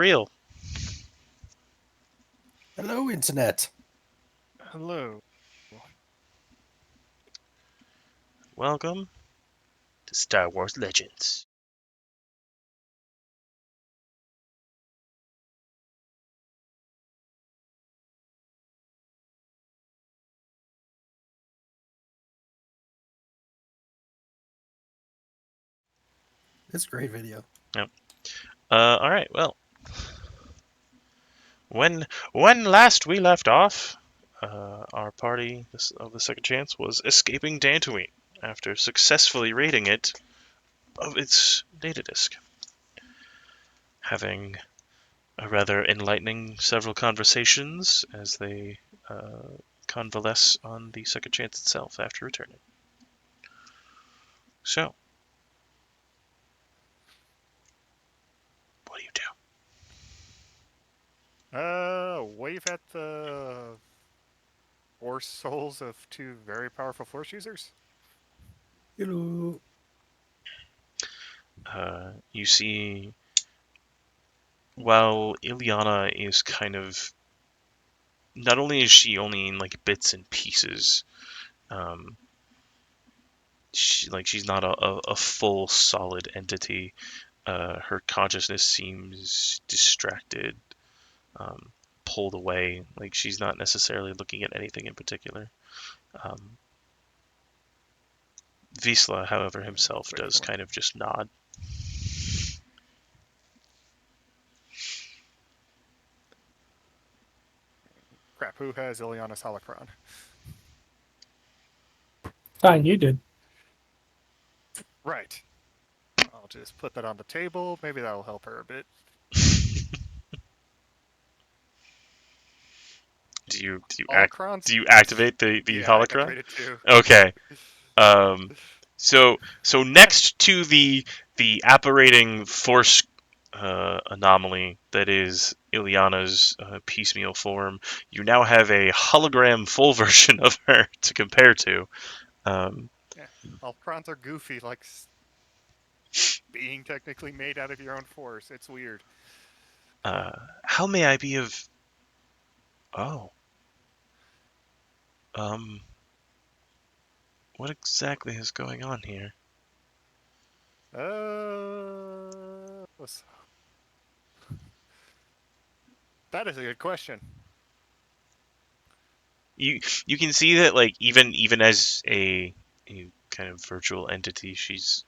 Real. Hello, Internet. Hello. Welcome to Star Wars Legends. It's a great video. Yep. All right. Well, when last we left off, our party of the Second Chance was escaping Dantooine after successfully raiding it of its data disk, having a rather enlightening several conversations as they uh, convalesce on the Second Chance itself after returning. So, what do you do? Wave at the force souls of two very powerful force users. Hello. You see, while Ileana is kind of, not only is she only in like bits and pieces, um, she's not a full solid entity. Her consciousness seems distracted, um, pulled away. Like she's not necessarily looking at anything in particular. Um, Visla, however, himself Just wait does for me. kind of just nod. Crap, who has Ileana's holocron? Fine, you did. Right. I'll just put that on the table. Maybe that'll help her a bit. Do Holocrons? you activate the Yeah, I holocron? activate it too. Okay. Um, so next to the apparating force anomaly that is Ileana's piecemeal form, you now have a hologram full version of her to compare to. Um, Yeah, holocrons are goofy, like being technically made out of your own force. It's weird. how may I be of? Oh, um, what exactly is going on here? What's- that is a good question. You can see that like even as a kind of virtual entity, she's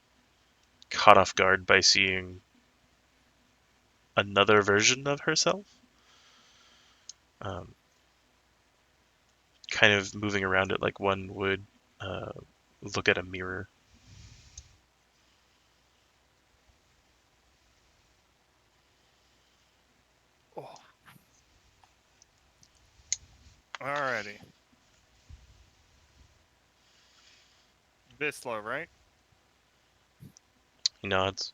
caught off guard by seeing another version of herself. Um, kind of moving around it like one would uh, look at a mirror. Oh, alrighty. Visla, right? He nods.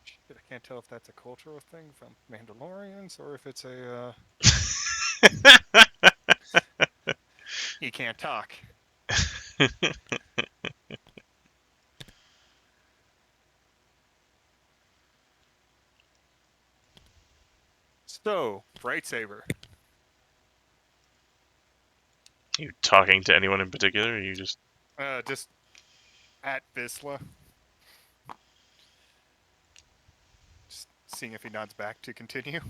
Shit, I can't tell if that's a cultural thing from Mandalorians or if it's a. He can't talk. So, lightsaber. You talking to anyone in particular? Or you just Just at Visla. Just seeing if he nods back to continue.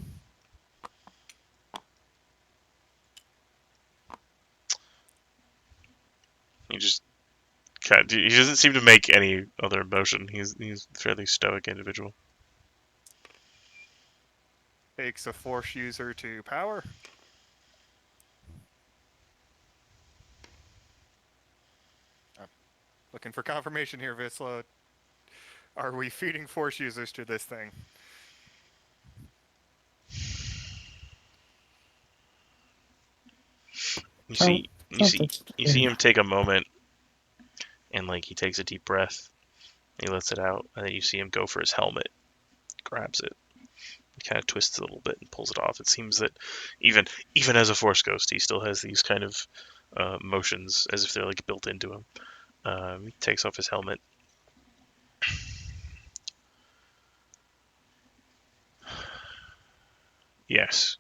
you just he doesn't seem to make any other emotion. He's a fairly stoic individual. Takes a force user to power. I'm looking for confirmation here, Visla. Are we feeding force users to this thing? You Count, see count that's you see in. him take a moment and like he takes a deep breath. He lets it out, and then you see him go for his helmet, grabs it, kind of twists it a little bit and pulls it off. It seems that even as a force ghost, he still has these kind of motions as if they're like built into him. He takes off his helmet. Yes.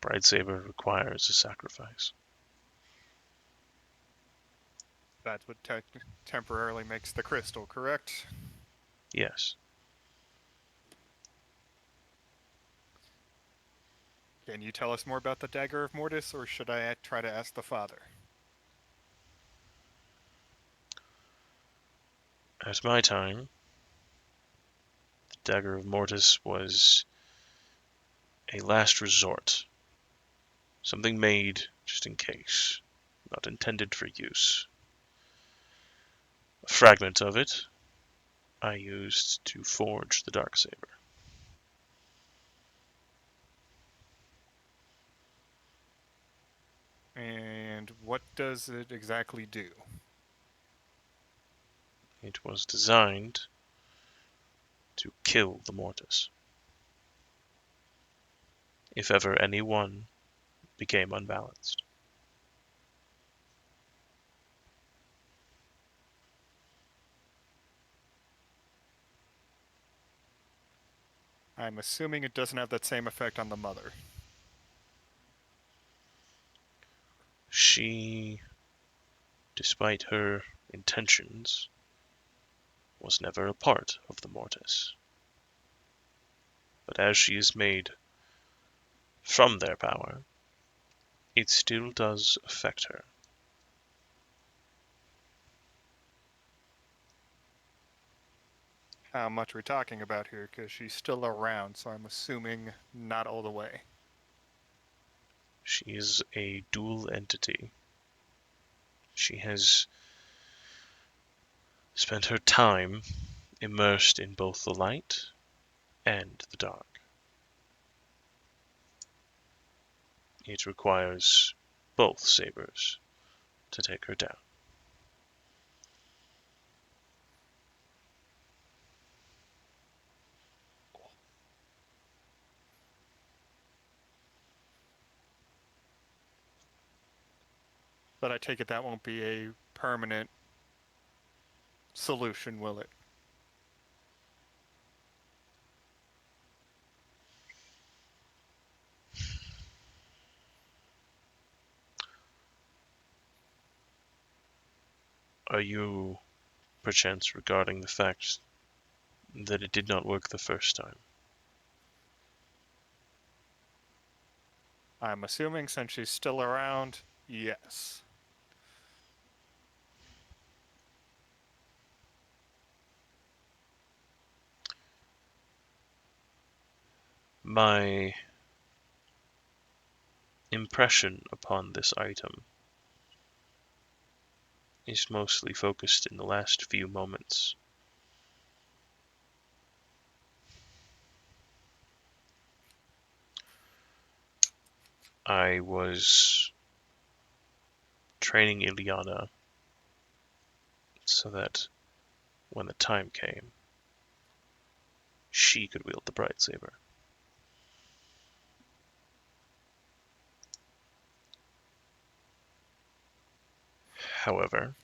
Bright Saber requires a sacrifice. That's what temporarily makes the crystal, correct? Yes. Can you tell us more about the Dagger of Mortis, or should I try to ask the father? At my time, the Dagger of Mortis was a last resort. Something made just in case, not intended for use. A fragment of it I used to forge the Darksaber. And what does it exactly do? It was designed to kill the Mortis. If ever any one became unbalanced. I'm assuming it doesn't have that same effect on the mother. She, despite her intentions, was never a part of the Mortis. But as she is made from their power, it still does affect her. How much we're talking about here, because she's still around, so I'm assuming not all the way. She is a dual entity. She has spent her time immersed in both the light and the dark. It requires both sabers to take her down. But I take it that won't be a permanent solution, will it? Are you, perchance, regarding the fact that it did not work the first time? I'm assuming since she's still around, yes. My impression upon this item is mostly focused in the last few moments. I was training Ilyana so that when the time came, she could wield the Bright Saber. However,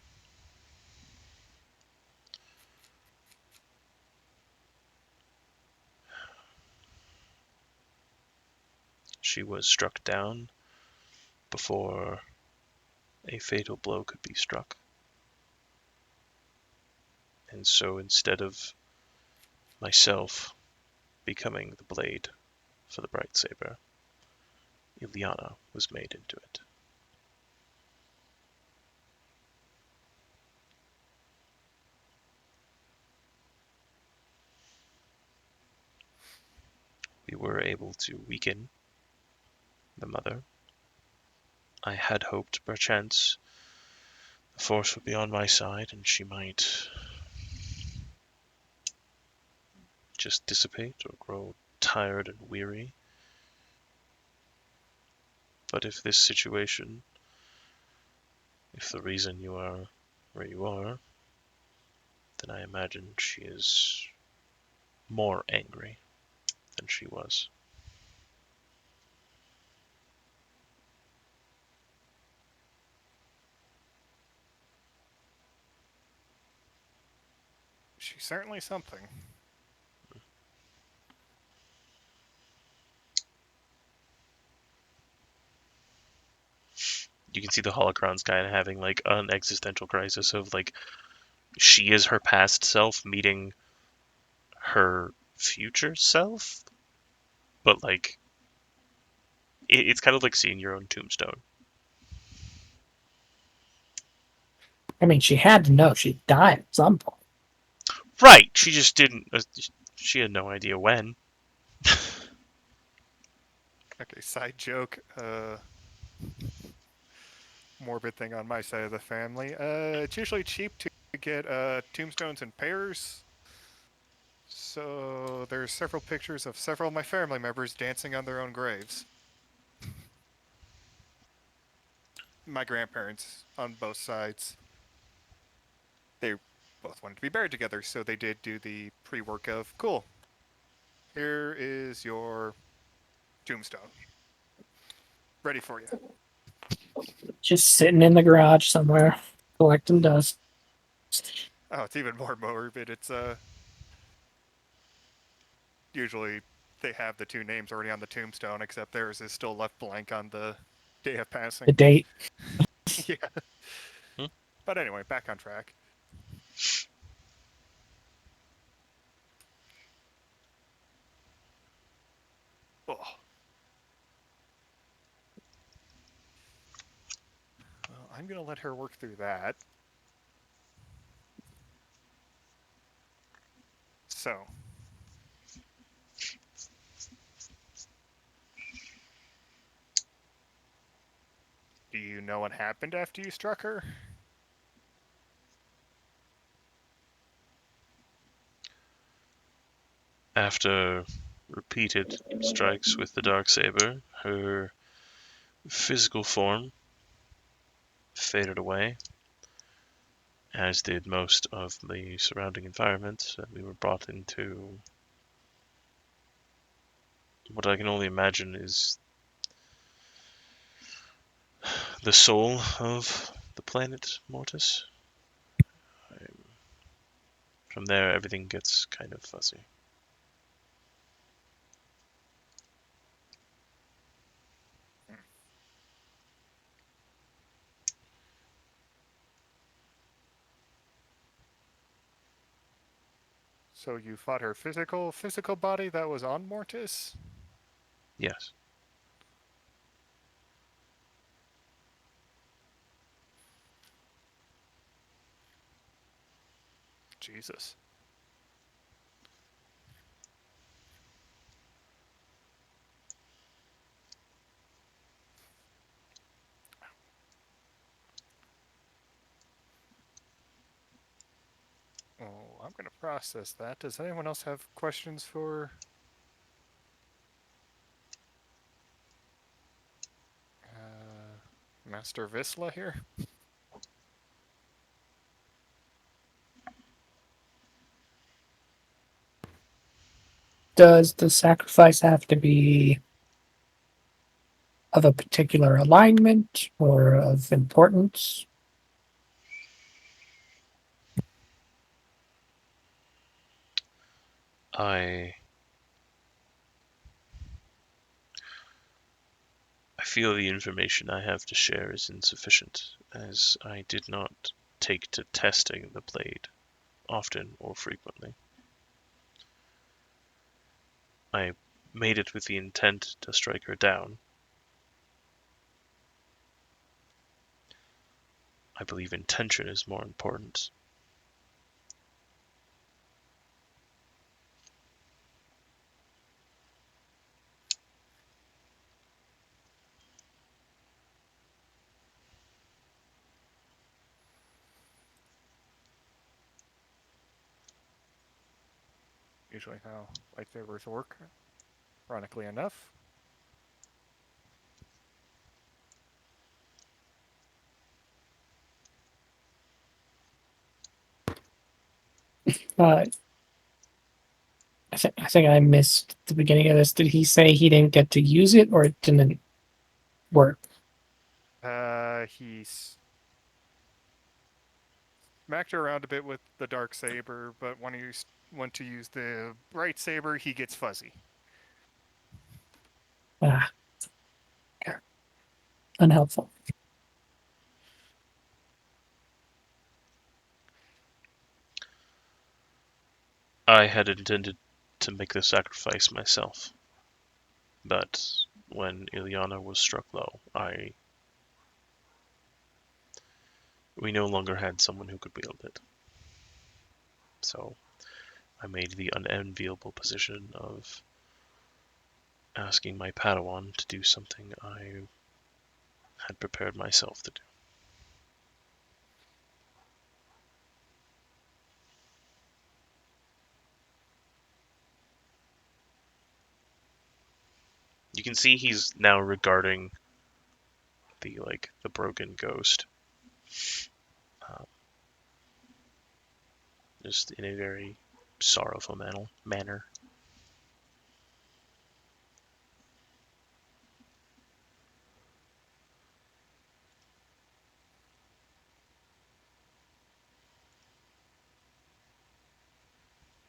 she was struck down before a fatal blow could be struck. And so instead of myself becoming the blade for the Bright Saber, Ilyana was made into it. We were able to weaken the mother. I had hoped, perchance, the force would be on my side and she might just dissipate or grow tired and weary. But if this situation, if the reason you are where you are, then I imagine she is more angry than she was. She's certainly something. you can see the holocrons kind of having like an existential crisis of like she is her past self meeting her future self, but like it's kind of like seeing your own tombstone. I mean, she had to know she'd die at some point. Right. She just didn't. She had no idea when. Okay, side joke. Morbid thing on my side of the family. It's usually cheap to get tombstones in pairs. So there's several pictures of several of my family members dancing on their own graves. My grandparents on both sides. They both wanted to be buried together, so they did do the pre-work of, cool, here is your tombstone. Ready for you. Just sitting in the garage somewhere, collecting dust. Oh, it's even more morbid. It's usually they have the two names already on the tombstone, except theirs is still left blank on the day of The passing. date. Yeah. Hmm. But anyway, back on track. Oh. Well, I'm gonna let her work through that. So. Do you know what happened after you struck her? After repeated strikes with the Darksaber, her physical form faded away, as did most of the surrounding environment. We were brought into what I can only imagine is the soul of the planet Mortis. From there, everything gets kind of fuzzy. So you fought her physical body that was on Mortis? Yes. Jesus. Oh, I'm gonna process that. Does anyone else have questions for Master Visla here? Does the sacrifice have to be of a particular alignment or of importance? I feel the information I have to share is insufficient, as I did not take to testing the blade often or frequently. I made it with the intent to strike her down. I believe intention is more important. Usually how lightsabers work, ironically enough. Uh, I think I missed the beginning of this. Did he say he didn't get to use it or it didn't work? He smacked her around a bit with the dark saber, but when he went to use the bright saber, he gets fuzzy. Ah, unhelpful. I had intended to make the sacrifice myself, but when Ilyana was struck low, we no longer had someone who could wield it. So I made the unenviable position of asking my Padawan to do something I had prepared myself to do. You can see he's now regarding the broken ghost, um, just in a very sorrowful manner.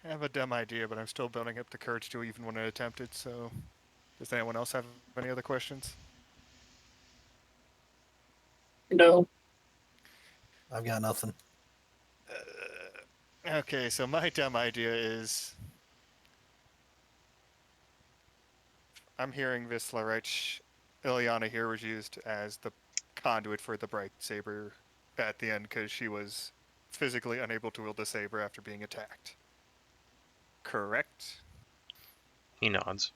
I have a dumb idea, but I'm still building up the courage to even want to attempt it, so does anyone else have any other questions? No. I've got nothing. Okay, so my dumb idea is I'm hearing Visla, right? Ilyana here was used as the conduit for the bright saber at the end because she was physically unable to wield the saber after being attacked. Correct? He nods.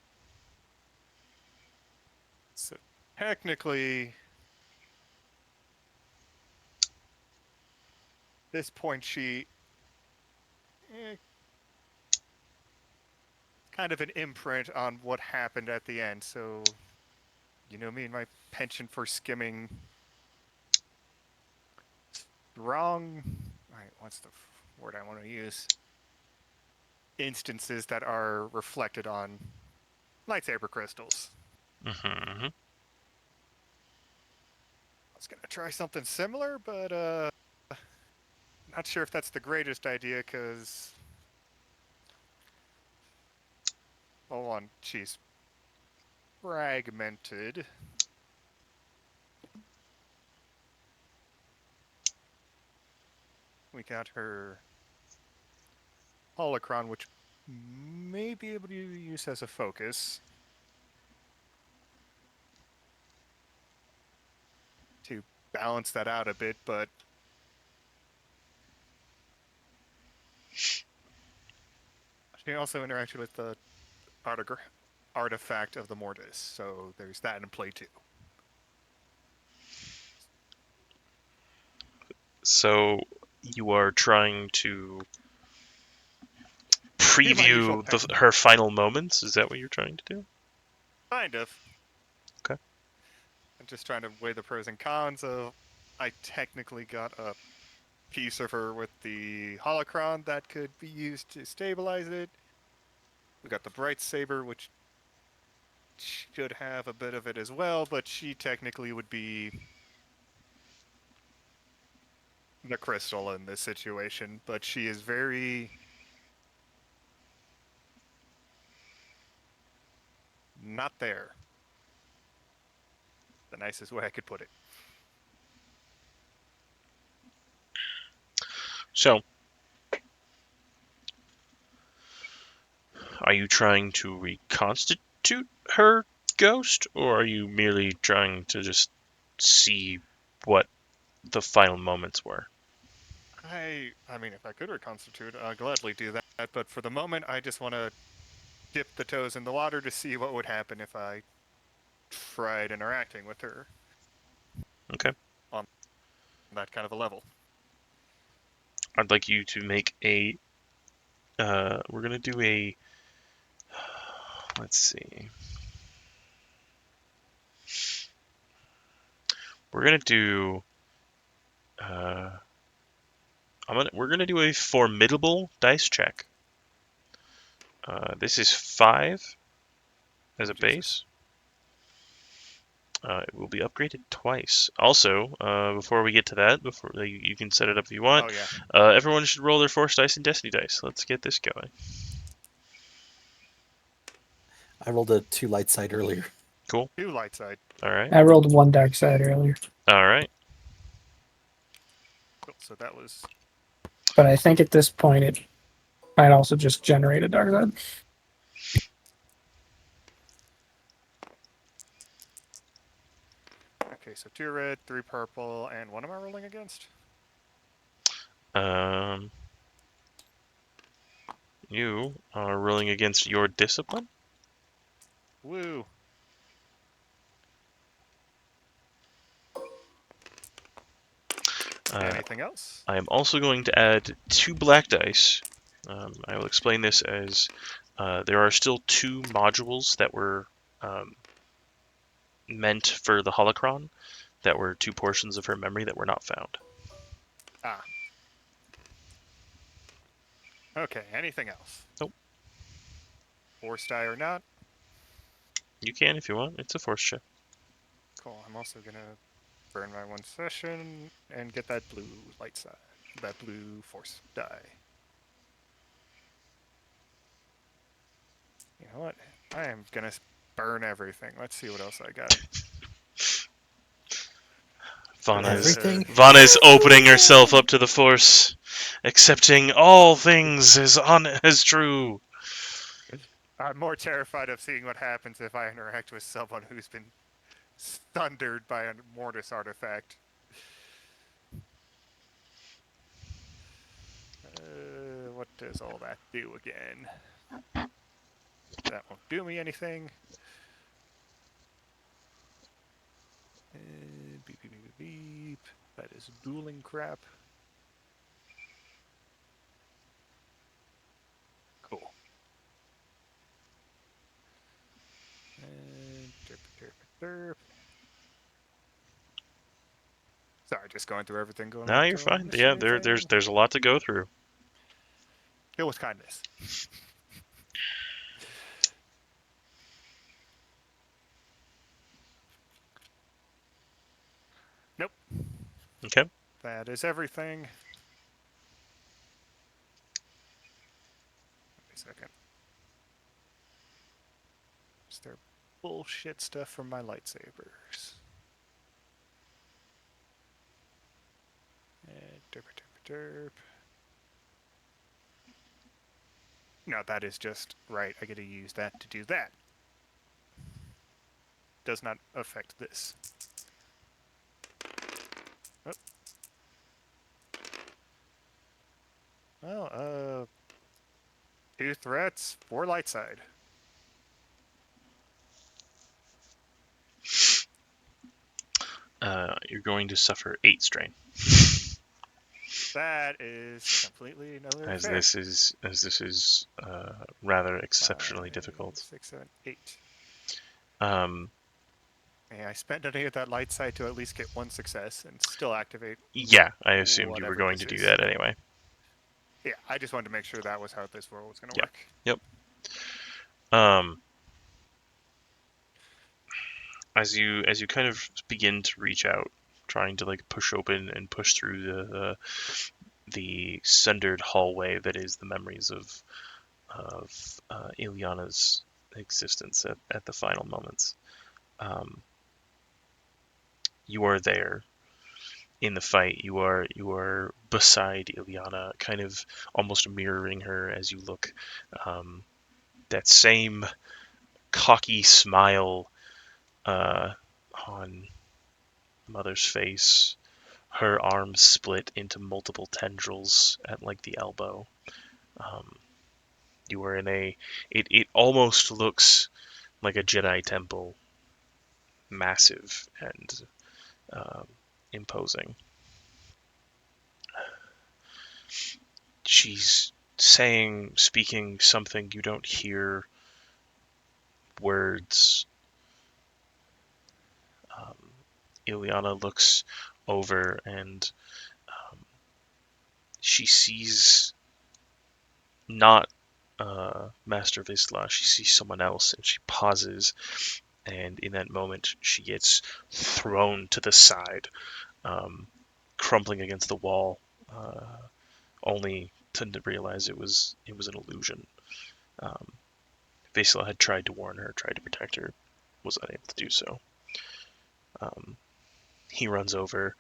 So technically, this point she kind of an imprint on what happened at the end. So, you know me and my penchant for skimming wrong. All right, what's the word I want to use? Instances that are reflected on lightsaber crystals. Mm-hmm. I was gonna try something similar, but not sure if that's the greatest idea because. Hold on, she's fragmented. We got her holocron, which may be able to use as a focus to balance that out a bit, but she also interacted with the artifact of the Mortis, so there's that in play too. So you are trying to Do my usual preview her final moments? Is that what you're trying to do? Kind of. Okay. I'm just trying to weigh the pros and cons of. I technically got a piece of her with the holocron that could be used to stabilize it. We got the bright saber, which should have a bit of it as well, but she technically would be the crystal in this situation. But she is very not there. The nicest way I could put it. So, are you trying to reconstitute her ghost, or are you merely trying to just see what the final moments were? I mean, if I could reconstitute, I'd gladly do that. But for the moment, I just want to dip the toes in the water to see what would happen if I tried interacting with her. Okay. On that kind of a level. I'd like you to make a. We're gonna do a. Let's see. We're gonna do. We're gonna do a formidable dice check. This is 5 as a base. It will be upgraded twice. Also, before we get to that, before you can set it up if you want. Oh yeah. Everyone should roll their Force dice and Destiny dice. Let's get this going. I rolled a 2 light side earlier. Cool. 2 light side. All right. I rolled 1 dark side earlier, All right. Cool. So that was. but I think at this point Might also just generate a dark side. Okay, so 2 red, 3 purple, and what am I rolling against? You are rolling against your discipline. Woo! Anything else? I am also going to add 2 black dice. I will explain this as there are still 2 modules that were meant for the holocron that were 2 portions of her memory that were not found. Ah. Okay, anything else? Nope. Force die or not? You can if you want. It's a force check. Cool. I'm also gonna burn my 1 session and get that blue light side, that blue force die. You know what? I am gonna burn everything. Let's see what else I got. Everything? Vana is opening herself up to the force, accepting all things as true. I'm more terrified of seeing what happens if I interact with someone who's been thundered by a Mortis artifact. What does all that do again? That won't do me anything. Beep, beep, beep, beep, beep. That is dueling crap. Cool. And derp, derp, derp. Sorry, just going through everything. Going. No, you're do I fine. miss Yeah, anything? there's a lot to go through. Kill with kindness. Nope. Okay. That is everything. Wait a second. Is there bullshit stuff from my lightsabers? Derp, derp, derp. No, that is just right. I get to use that to do that. Does not affect this. Oh. Well, 2 threats, 4 light side. You're going to suffer 8 strain. That is completely another As fair. this is rather exceptionally 5, difficult. 6, 7, 8. Um, May I spend any of that light side to at least get 1 success and still activate yeah, I assumed you were whatever going this to do is. that anyway. Yeah, I just wanted to make sure that was how this roll was going to Yeah. work. Um, as you kind of begin to reach out, trying to like push open and push through the sundered hallway that is the memories of Ileana's existence at the final moments. You are there in the fight. You are beside Ileana, kind of almost mirroring her as you look. That same cocky smile on Mother's face. Her arms split into multiple tendrils at like the elbow. You are in it almost looks like a Jedi temple, massive and imposing. She's speaking something you don't hear words. Ileana looks over and she sees not Master Vizsla. She sees someone else and she pauses. And in that moment, she gets thrown to the side, crumpling against the wall, only to realize it was an illusion. Vizsla had tried to warn her, tried to protect her, was unable to do so. He runs over,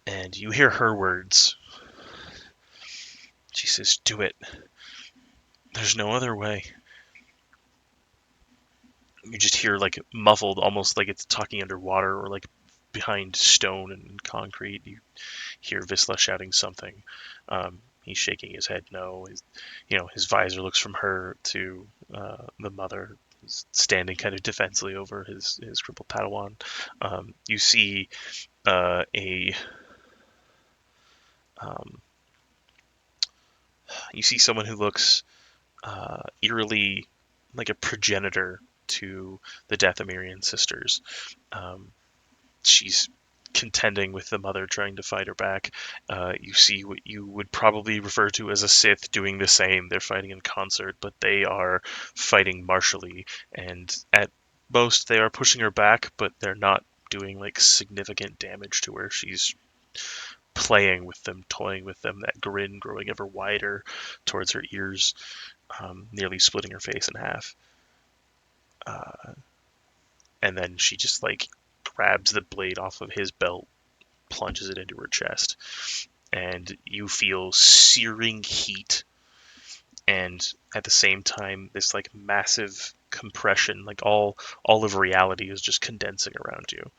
and you hear her words. She says, "Do it. There's no other way." You just hear like muffled, almost like it's talking underwater or like behind stone and concrete. You hear Visla shouting something. He's shaking his head no. His visor looks from her to the mother. He's standing kind of defensively over his crippled Padawan. You see um, someone who looks eerily like a progenitor to the Dathomirian sisters. She's contending with the mother, trying to fight her back. You see what you would probably refer to as a Sith doing the same. They're fighting in concert, but they are fighting martially, and at most they are pushing her back, but they're not doing like significant damage to her. She's playing with them, toying with them, that grin growing ever wider towards her ears, nearly splitting her face in half. And then she just like grabs the blade off of his belt, plunges it into her chest, and you feel searing heat, and at the same time this like massive compression, like all of reality is just condensing around you.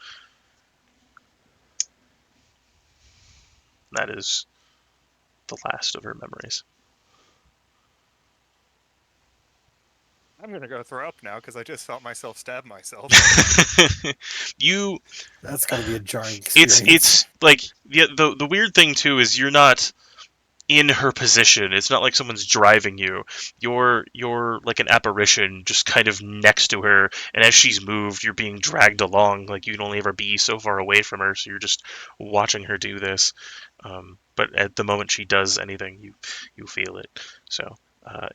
That is the last of her memories. I'm gonna go throw up now because I just felt myself stab myself. That's gotta be a jarring experience. It's like the weird thing too is you're not in her position. It's not like someone's driving you. You're like an apparition just kind of next to her, and as she's moved, you're being dragged along. Like you can only ever be so far away from her, so you're just watching her do this. But at the moment she does anything, you feel it. So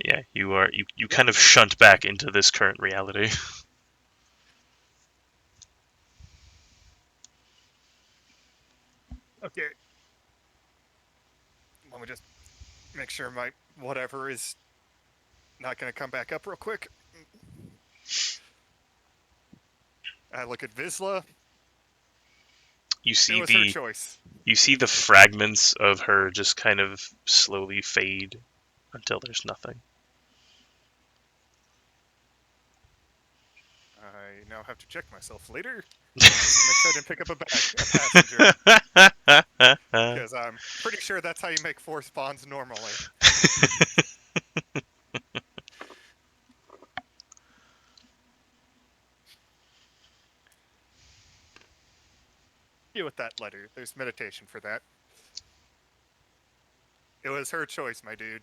yeah, you kind of shunt back into this current reality. Okay. Let me just make sure my whatever is not gonna come back up real quick. I look at Visla. You It see was her choice. You see the fragments of her just kind of slowly fade until there's nothing. I now have to check myself later. Just make sure I didn't pick up a passenger. Because I'm pretty sure that's how you make force bonds normally. You with that letter. There's meditation for that. It was her choice, my dude.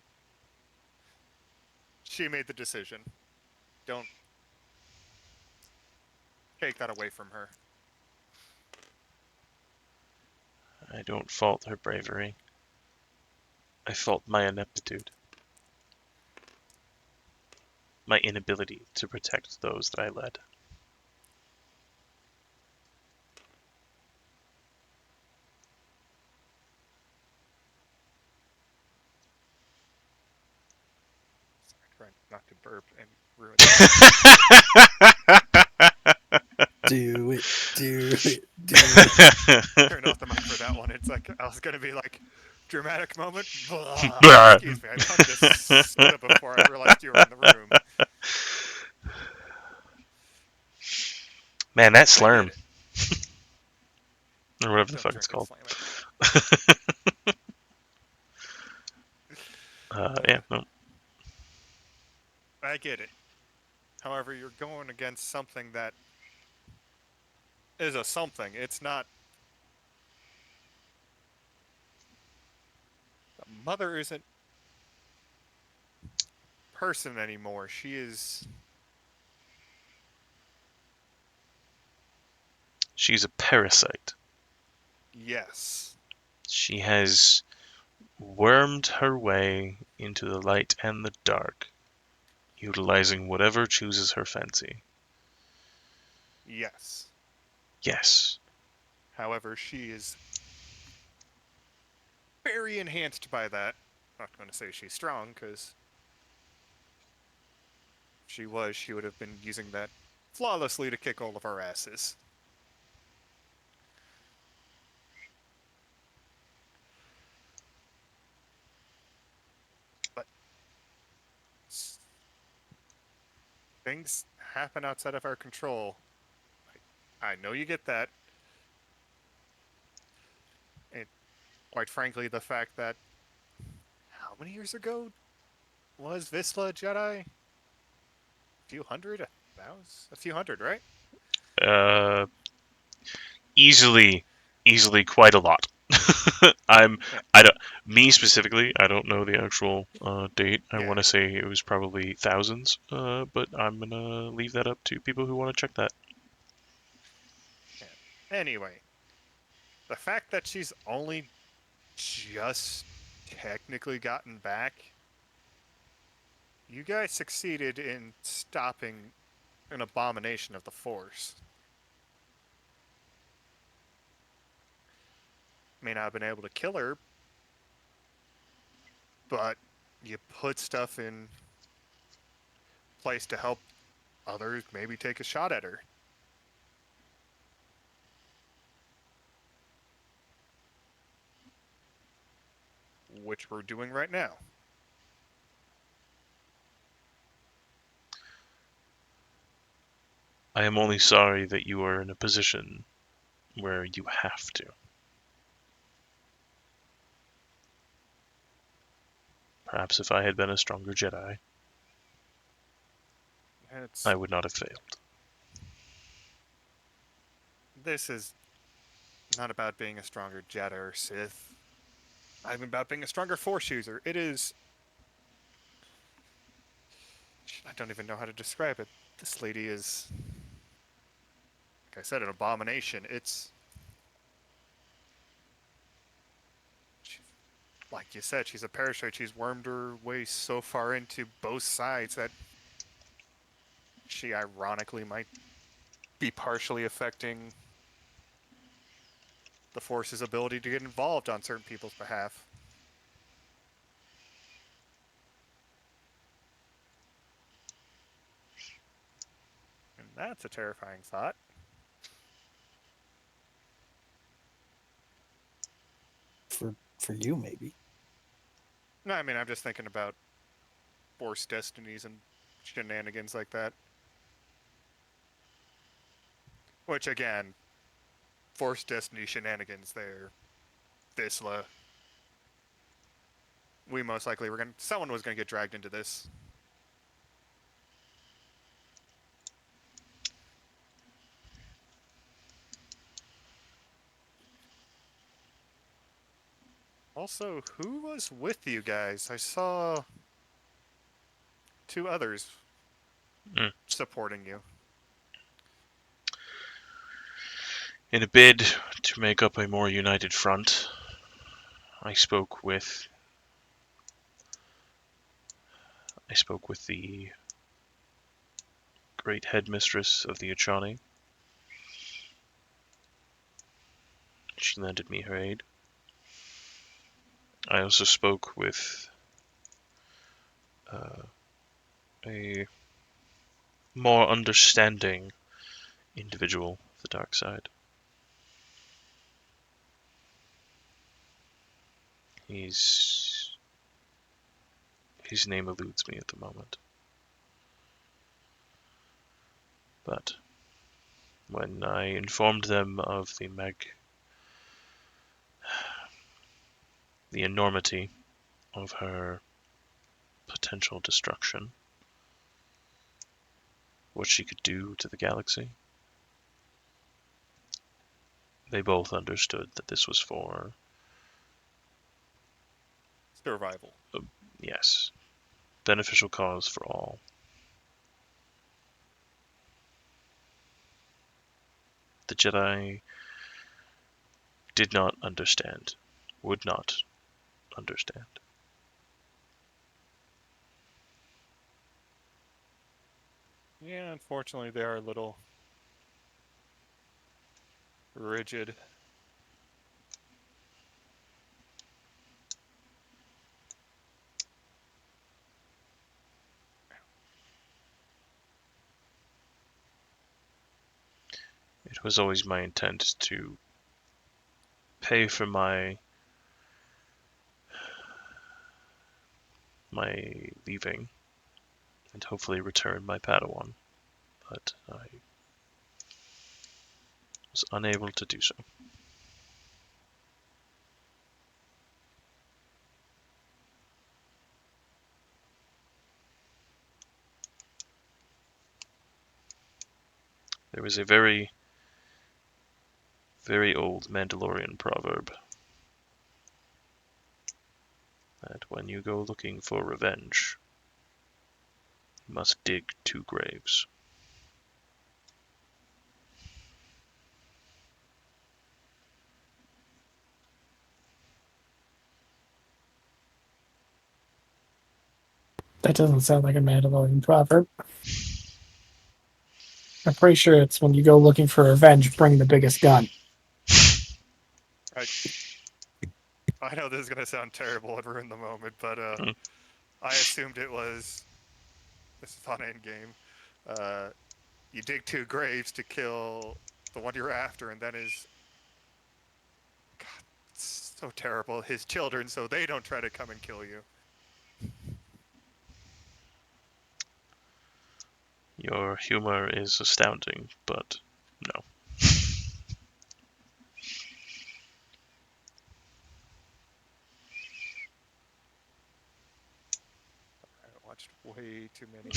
She made the decision. Don't take that away from her. I don't fault her bravery. I fault my ineptitude. My inability to protect those that I led. Sorry, trying not to burp and ruin Do it. Turn off the mic for that one. It's like I was gonna be like, dramatic moment. Excuse me, I punched a soda before I realized you were in the room. Man, that slurm. Or whatever the Don't fuck it's drink called. and slam it. Yeah, no. I get it. However, you're going against something that is a something. It's not. The mother isn't person anymore. She is. She's a parasite. Yes. She has wormed her way into the light and the dark, utilizing whatever chooses her fancy. Yes. Yes. However, she is very enhanced by that. I'm not going to say she's strong, because if she was, she would have been using that flawlessly to kick all of our asses. things happen outside of our control. I know you get that. And quite frankly, the fact that how many years ago was Visla a Jedi? A few hundred? A few hundred, right? Uh, easily quite a lot. I'm Yeah. I don't me specifically. I don't know the actual date. I Yeah. want to say it was probably thousands. But I'm gonna leave that up to people who want to check that. Yeah. Anyway, the fact that she's only just technically gotten back, you guys succeeded in stopping an abomination of the Force. May not have been able to kill her, but you put stuff in place to help others maybe take a shot at her. Which we're doing right now. I am only sorry that you are in a position where you have to. Perhaps if I had been a stronger Jedi, I would not have failed. This is not about being a stronger Jedi or Sith. Not even about being a stronger Force user. It is. I don't even know how to describe it. This lady is, like I said, an abomination. Like you said, she's a parasite. She's wormed her way so far into both sides that she ironically might be partially affecting the Force's ability to get involved on certain people's behalf. And that's a terrifying thought. For you, maybe. No, I mean, I'm just thinking about Force destinies and shenanigans like that. Which, again, Force destiny shenanigans there. Visla. We most likely were going to... Someone was going to get dragged into this. Also, who was with you guys? I saw 2 others supporting you. In a bid to make up a more united front, I spoke with the great headmistress of the Achani. She lended me her aid. I also spoke with a more understanding individual of the dark side. His name eludes me at the moment. But when I informed them of the enormity of her potential destruction, what she could do to the galaxy, they both understood that this was for, Survival. yes, beneficial cause for all. The Jedi did not understand, would not understand. Yeah, unfortunately, they are a little rigid. It was always my intent to pay for my leaving and hopefully return my Padawan. but I was unable to do so. There is a very, very old Mandalorian proverb that when you go looking for revenge, you must dig 2 graves. That doesn't sound like a Mandalorian proverb. I'm pretty sure it's when you go looking for revenge, bring the biggest gun. I know this is gonna sound terrible and ruin the moment, but Hmm. I assumed it was. This is on Endgame. You dig 2 graves to kill the one you're after, and then his. God, it's so terrible. His children, so they don't try to come and kill you. Your humor is astounding, but no. I watched way too many.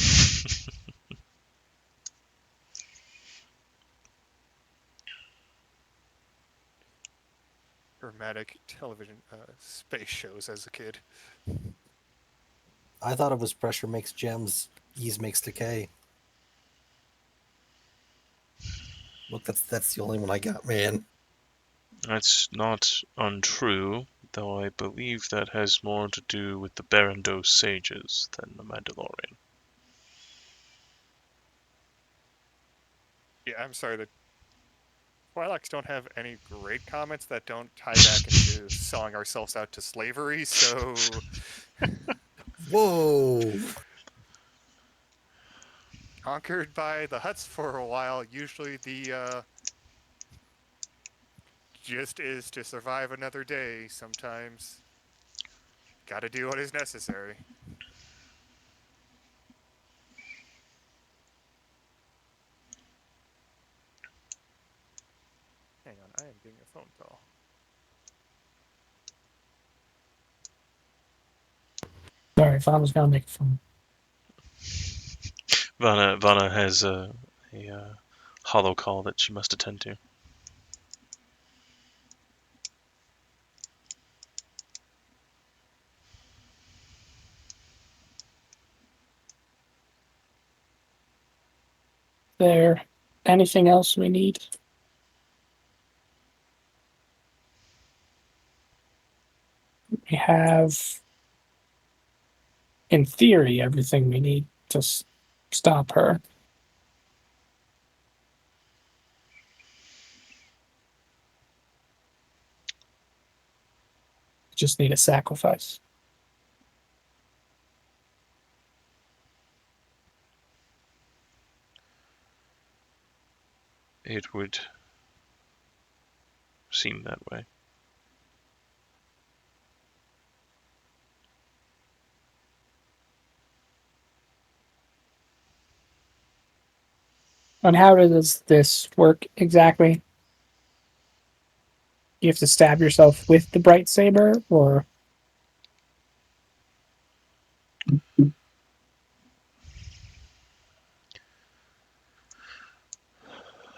Dramatic television space shows as a kid. I thought it was pressure makes gems, ease makes decay. Look, that's the only one I got, man. That's not untrue, though I believe that has more to do with the Barandos sages than the Mandalorian. Yeah, I'm sorry. The Twi'leks don't have any great comments that don't tie back into selling ourselves out to slavery, so Whoa! conquered by the Hutts for a while, usually the gist is to survive another day. Sometimes gotta do what is necessary. Hang on, I am getting a phone call. Sorry, if I was gonna make fun. Vanna has a hollow call that she must attend to. There anything else we need? We have, in theory, everything we need to stop her. Just need a sacrifice. It would seem that way. And how does this work exactly? You have to stab yourself with the bright saber, or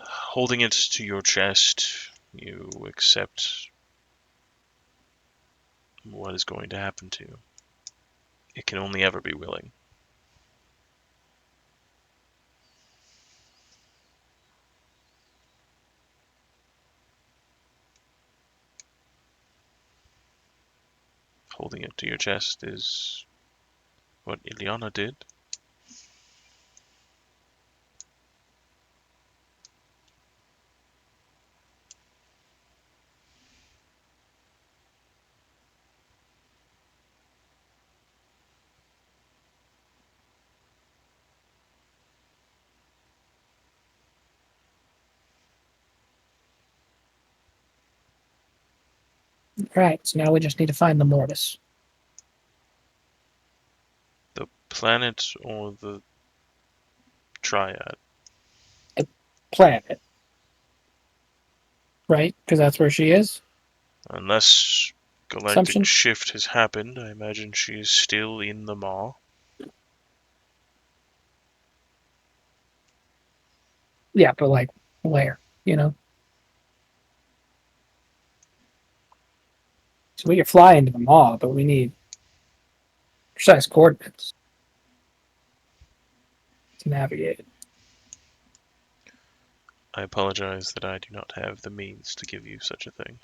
Holding it to your chest, you accept what is going to happen to you. It can only ever be willing. Holding it to your chest is what Ileana did. right? So now we just need to find the mortis. The planet or the Triad? planet. Right? Because that's where she is. Unless galactic Assumption? shift has happened, I imagine she is still in the Maw. Yeah, but like where? You know? So we could fly into the mall, but we need precise coordinates to navigate. I apologize that I do not have the means to give you such a thing.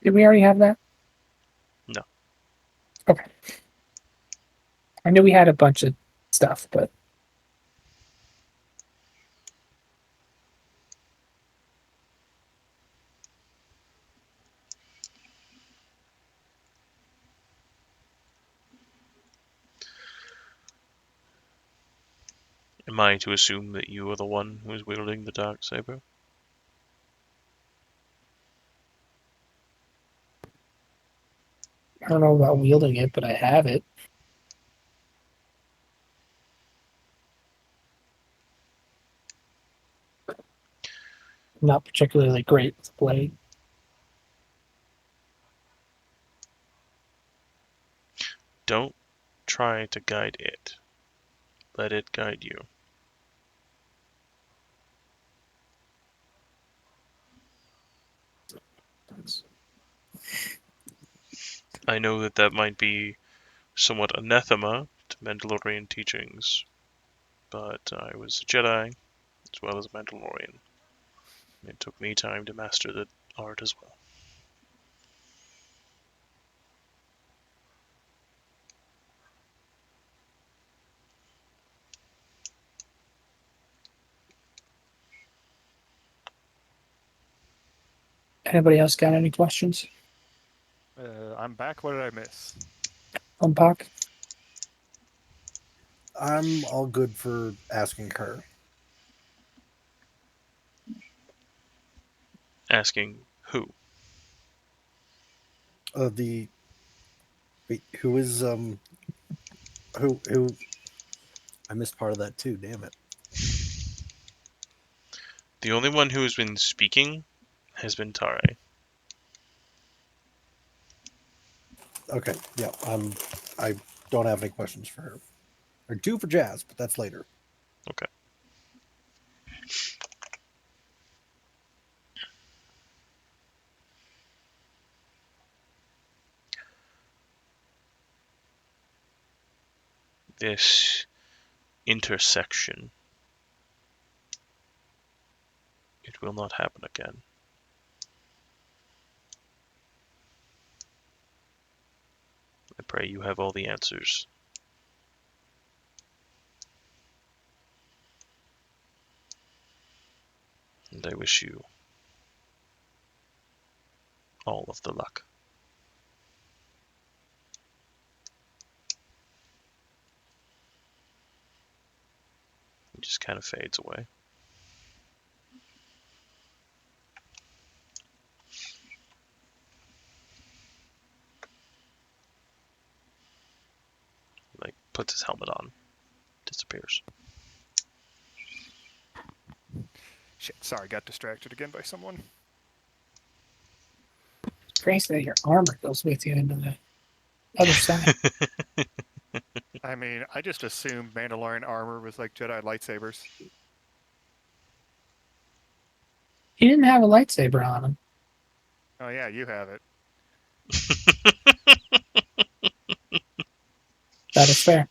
Did we already have that? No. Okay. I knew we had a bunch of stuff, but Am I to assume that you are the one who is wielding the dark saber? I don't know about wielding it, but I have it. Not particularly great with blade. Don't try to guide it. Let it guide you. I know that that might be somewhat anathema to Mandalorian teachings, but I was a Jedi as well as a Mandalorian. It took me time to master the art as well. Anybody else got any questions? I'm back. What did I miss? Unpack? I'm all good for asking her. Asking who? The wait, who is who? I missed part of that too. Damn it. The only one who has been speaking has been Tare. Okay, yeah. I don't have any questions for her. Or two for Jazz, but that's later. Okay. This intersection. It will not happen again. I pray you have all the answers. And I wish you all of the luck. He just kind of fades away. Like, puts his helmet on. Disappears. Shit, sorry, got distracted again by someone. It's crazy that your armor goes with you into the other side. I mean, I just assumed Mandalorian armor was like Jedi lightsabers. He didn't have a lightsaber on him. Oh yeah, you have it. That is fair.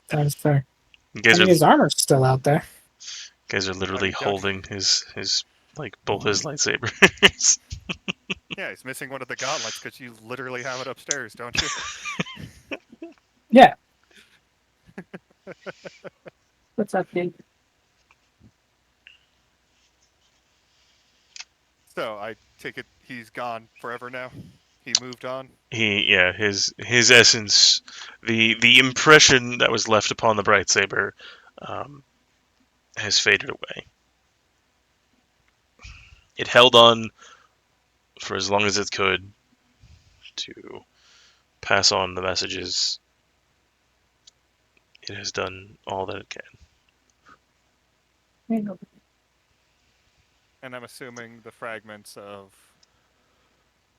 That is fair. You I guys mean, are his armor's still out there. literally Doug. holding his like both his lightsabers. Yeah, he's missing one of the gauntlets because you literally have it upstairs, don't you? Yeah. What's up, Dave? So I take it he's gone forever now. He moved on. His essence, the impression that was left upon the bright saber, has faded away. It held on for as long as it could to pass on the messages. It has done all that it can. And I'm assuming the fragments of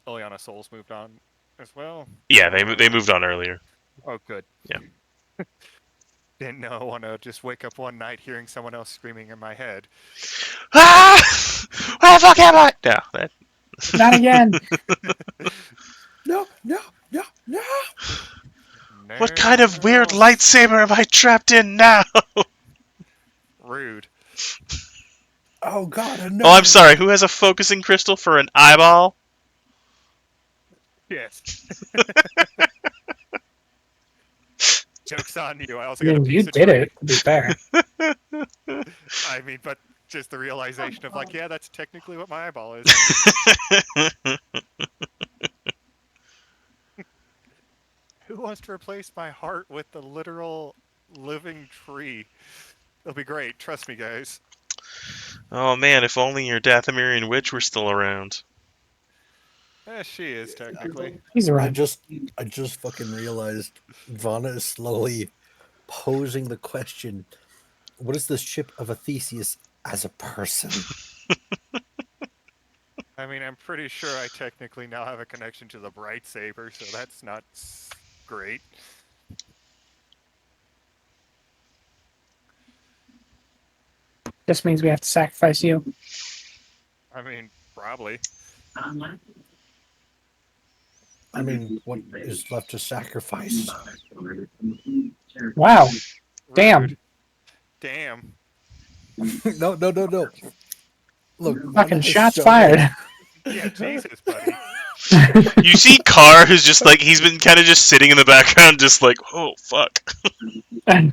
Ileana Souls moved on as well. Yeah, they moved on earlier. Oh, good. Yeah. Didn't know I want to just wake up one night hearing someone else screaming in my head. Ah! Where the fuck am I? No, that. Not again. No, no, no, no. What kind of weird No. lightsaber am I trapped in now? Rude. Oh God, no. Oh, I'm sorry. Who has a focusing crystal for an eyeball? Yes. Joke's on you. I also I got a mean, you piece of did tree. it, to be fair. I mean, but just the realization of like, yeah, that's technically what my eyeball is. Who wants to replace my heart with the literal living tree? It'll be great. Trust me, guys. Oh man, if only your Dathomirian witch were still around. She is technically. He's I right. just fucking realized Vana is slowly posing the question: what is the ship of a Theseus as a person? I mean, I'm pretty sure I technically now have a connection to the Bright Saber, so that's not great. Just means we have to sacrifice you. I mean, probably. I mean, what is left to sacrifice? Wow. Damn. Rude. Damn. No. Look, Vana Fucking has shots shown fired. Yeah, Jesus, buddy. You see Carr, who's just like, he's been kind of just sitting in the background, just like, oh, fuck. Damn.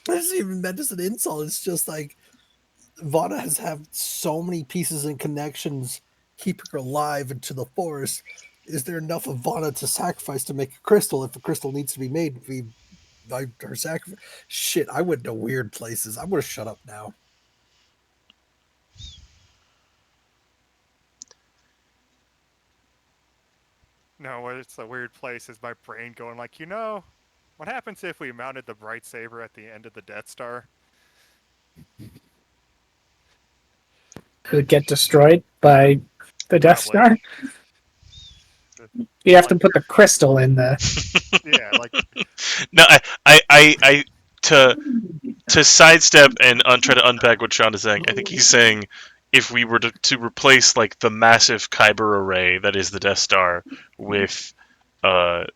This isn't even meant as an insult. It's just like Vana has had so many pieces and connections keeping her alive into the forest. Is there enough of Vana to sacrifice to make a crystal? If a crystal needs to be made, by her sacrifice. Shit, I went to weird places. I'm gonna shut up now. No, it's a weird place is my brain going like, what happens if we mounted the Bright Saber at the end of the Death Star? It would get destroyed by the Death Probably. Star. You have to put the crystal in the. Yeah, like No, to sidestep and try to unpack what Sean is saying, I think he's saying if we were to replace like the massive Kyber array that is the Death Star with the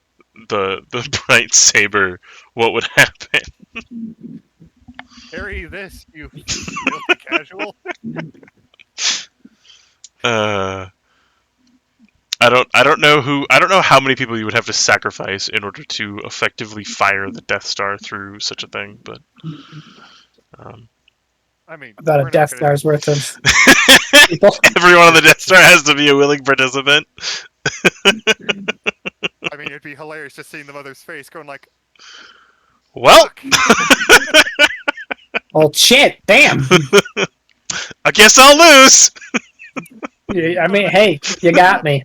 bright saber, what would happen? carry this, you filthy casual. I don't know how many people you would have to sacrifice in order to effectively fire the Death Star through such a thing, but I mean, About we're a Death not gonna- Star's worth of people. everyone on the Death Star has to be a willing participant. I mean, it'd be hilarious just seeing the mother's face going like, Well, "Fuck." Well, shit. Damn. I guess I'll lose. Yeah, I mean, hey, you got me.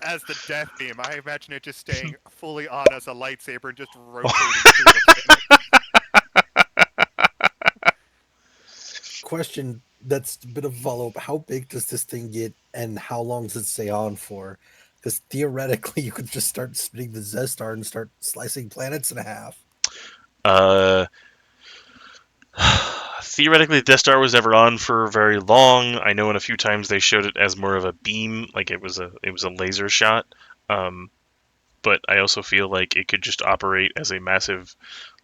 As the death beam, I imagine it just staying fully on as a lightsaber and just rotating through the planet. Question that's a bit of a follow-up. How big does this thing get and how long does it stay on for? Because theoretically you could just start spinning the Zestar and start slicing planets in half. Theoretically, the Death Star was never on for very long. I know in a few times they showed it as more of a beam, like it was a laser shot. But I also feel like it could just operate as a massive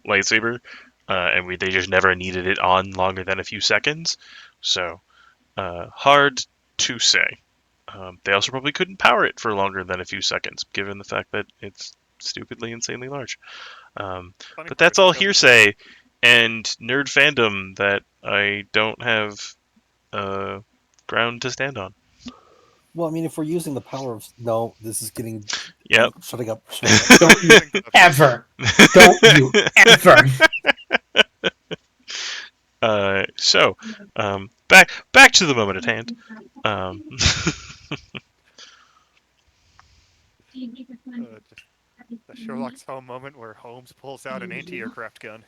lightsaber, and they just never needed it on longer than a few seconds. So hard to say. They also probably couldn't power it for longer than a few seconds, given the fact that it's stupidly insanely large. But that's all hearsay and nerd fandom that I don't have ground to stand on. Well, I mean, if we're using the power of no, this is getting. Yep. Shutting up. Shutting up. Don't you ever. Don't you ever. So, back to the moment at hand. Just the Sherlock Holmes moment where Holmes pulls out an anti-aircraft gun.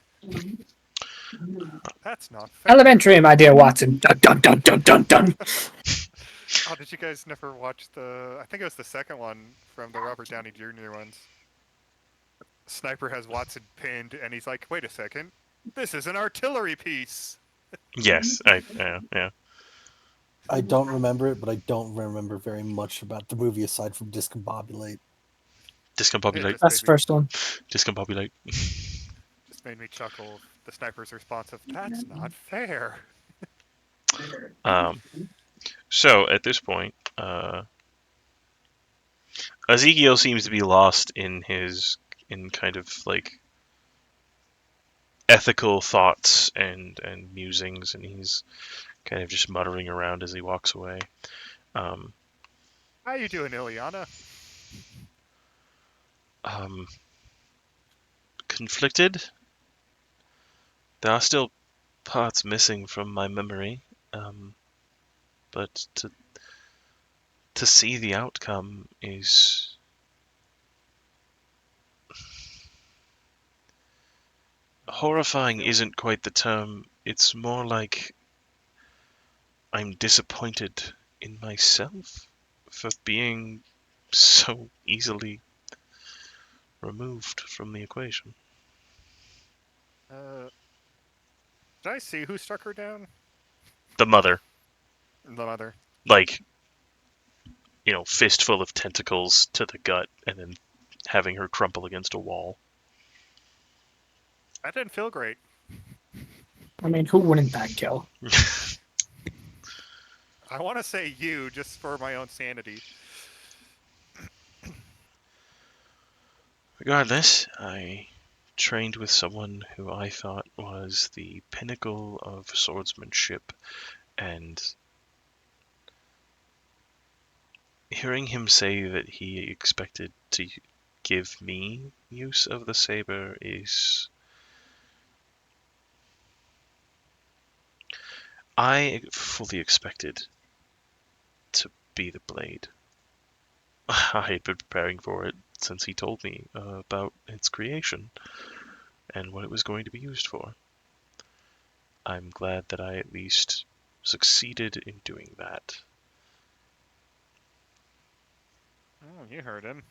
That's not fair. Elementary, my dear Watson. Dun dun dun dun dun dun. Oh, did you guys never watch I think it was the second one from the Robert Downey Jr. ones. Sniper has Watson pinned, and he's like, "Wait a second, this is an artillery piece." Yes, yeah. I don't remember it, but I don't remember very much about the movie aside from Discombobulate. Discombobulate. That's the first one. Discombobulate. Just made me chuckle. The sniper's response of, "That's not fair." So at this point, Ezekiel seems to be lost in kind of like ethical thoughts and musings, and he's kind of just muttering around as he walks away. How you doing, Ileana? Conflicted. There are still parts missing from my memory, but to see the outcome is horrifying. Isn't quite the term. It's more like I'm disappointed in myself for being so easily removed from the equation. Did I see who struck her down? The mother, The mother. like, fistful of tentacles to the gut, and then having her crumple against a wall. That didn't feel great. I mean, who wouldn't that kill? I want to say you, just for my own sanity. Regardless, I trained with someone who I thought was the pinnacle of swordsmanship, and hearing him say that he expected to give me use of the saber is... I fully expected to be the blade. I had been preparing for it since he told me about its creation and what it was going to be used for. I'm glad that I at least succeeded in doing that. Oh, you heard him.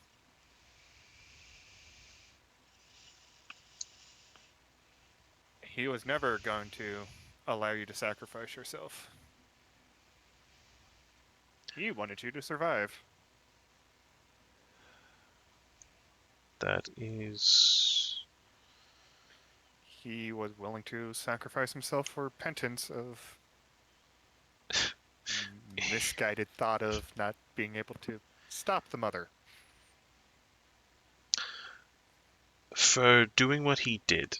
He was never going to allow you to sacrifice yourself. He wanted you to survive. That is... He was willing to sacrifice himself for penance of misguided thought of not being able to stop the mother. For doing what he did,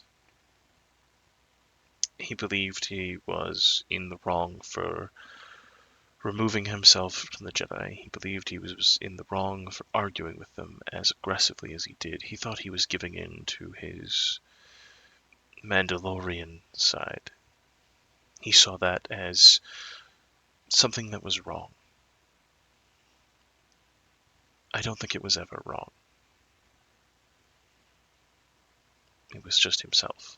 he believed he was in the wrong for removing himself from the Jedi. He believed he was in the wrong for arguing with them as aggressively as he did. He thought he was giving in to his Mandalorian side. He saw that as something that was wrong. I don't think it was ever wrong. It was just himself.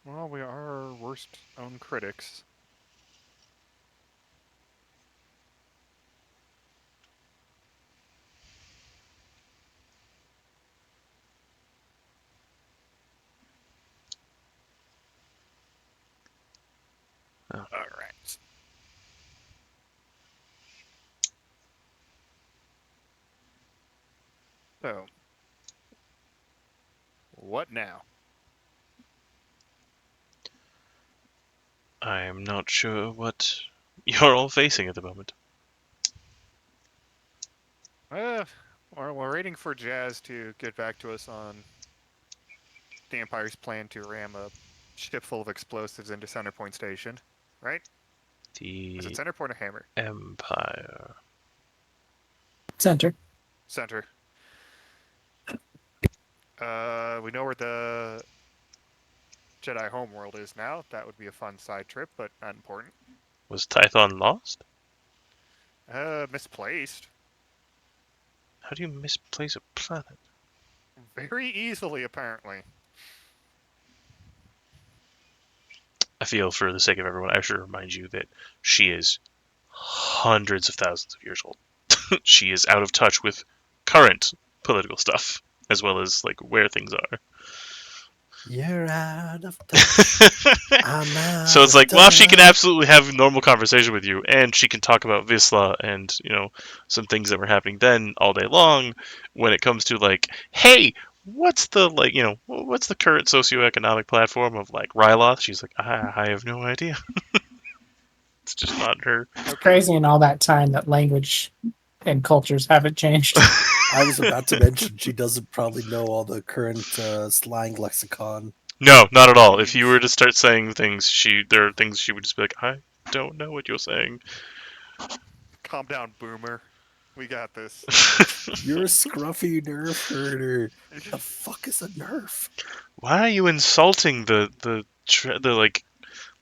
Well, we are our worst own critics. Oh. All right. So, what now? I'm not sure what you're all facing at the moment. We're waiting for Jazz to get back to us on the Empire's plan to ram a ship full of explosives into Centerpoint Station, right? Is it The center point or hammer? Empire. Center. Center. We know where the Jedi homeworld is now. That would be a fun side trip, but not important. Was Tython lost? Misplaced. How do you misplace a planet? Very easily, apparently. I feel, for the sake of everyone, I should remind you that she is hundreds of thousands of years old. She is out of touch with current political stuff, as well as like where things are. You're out of touch. I'm out So it's of like, while she can touch. absolutely have a normal conversation with you, and she can talk about Visla and, you know, some things that were happening then all day long, when it comes to like, hey, what's the, like, you know, what's the current socioeconomic platform of like Ryloth? She's like, I have no idea. It's just not her. It's crazy in all that time that language and cultures haven't changed. I was about to mention she doesn't probably know all the current slang lexicon. No, not at all. If you were to start saying things, there are things she would just be like, I don't know what you're saying. Calm down, boomer. We got this. You're a scruffy nerf herder. The fuck is a nerf? Why are you insulting the like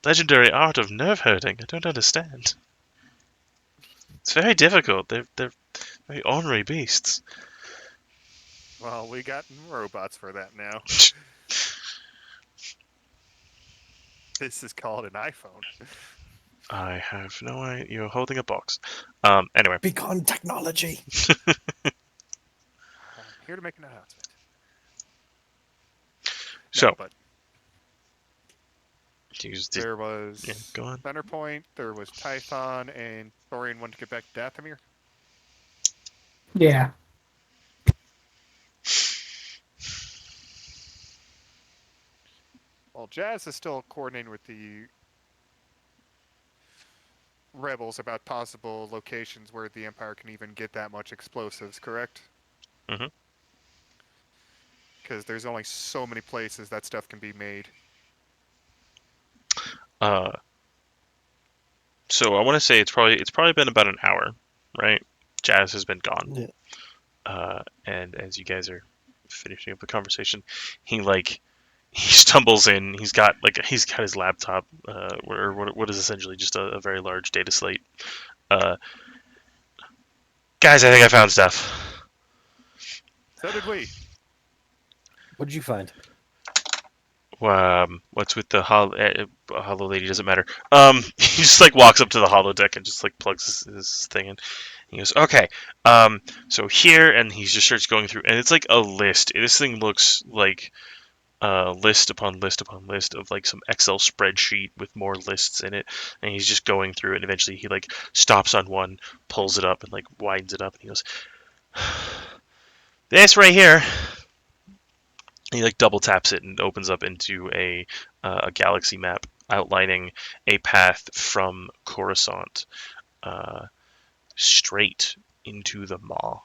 legendary art of nerve herding? I don't understand. It's very difficult. They're very ornery beasts. Well, we got robots for that now. This is called an iPhone. I have no idea. You're holding a box. Anyway. Beacon technology. I'm here to make an announcement. So, No, but yeah, there was go on. Centerpoint, there was Tython, and Thorian wanted to get back to Dathomir. Yeah. Well, Jazz is still coordinating with the rebels about possible locations where the Empire can even get that much explosives, correct? Mhm. Because there's only so many places that stuff can be made. So I want to say it's probably been about an hour, right? Jazz has been gone. Yeah. And as you guys are finishing up the conversation, he stumbles in. He's got his laptop, or what is essentially just a very large data slate. Guys, I think I found stuff. So did we. What did you find? What's with the hollow lady? Doesn't matter. He just like walks up to the hollow deck and just like plugs his thing in. He goes, okay. So here, and he just starts going through, and it's like a list. This thing looks like list upon list upon list of like some Excel spreadsheet with more lists in it, and he's just going through it. And eventually, he like stops on one, pulls it up, and like widens it up, and he goes, "This right here." He like double taps it and opens up into a galaxy map outlining a path from Coruscant straight into the Maw.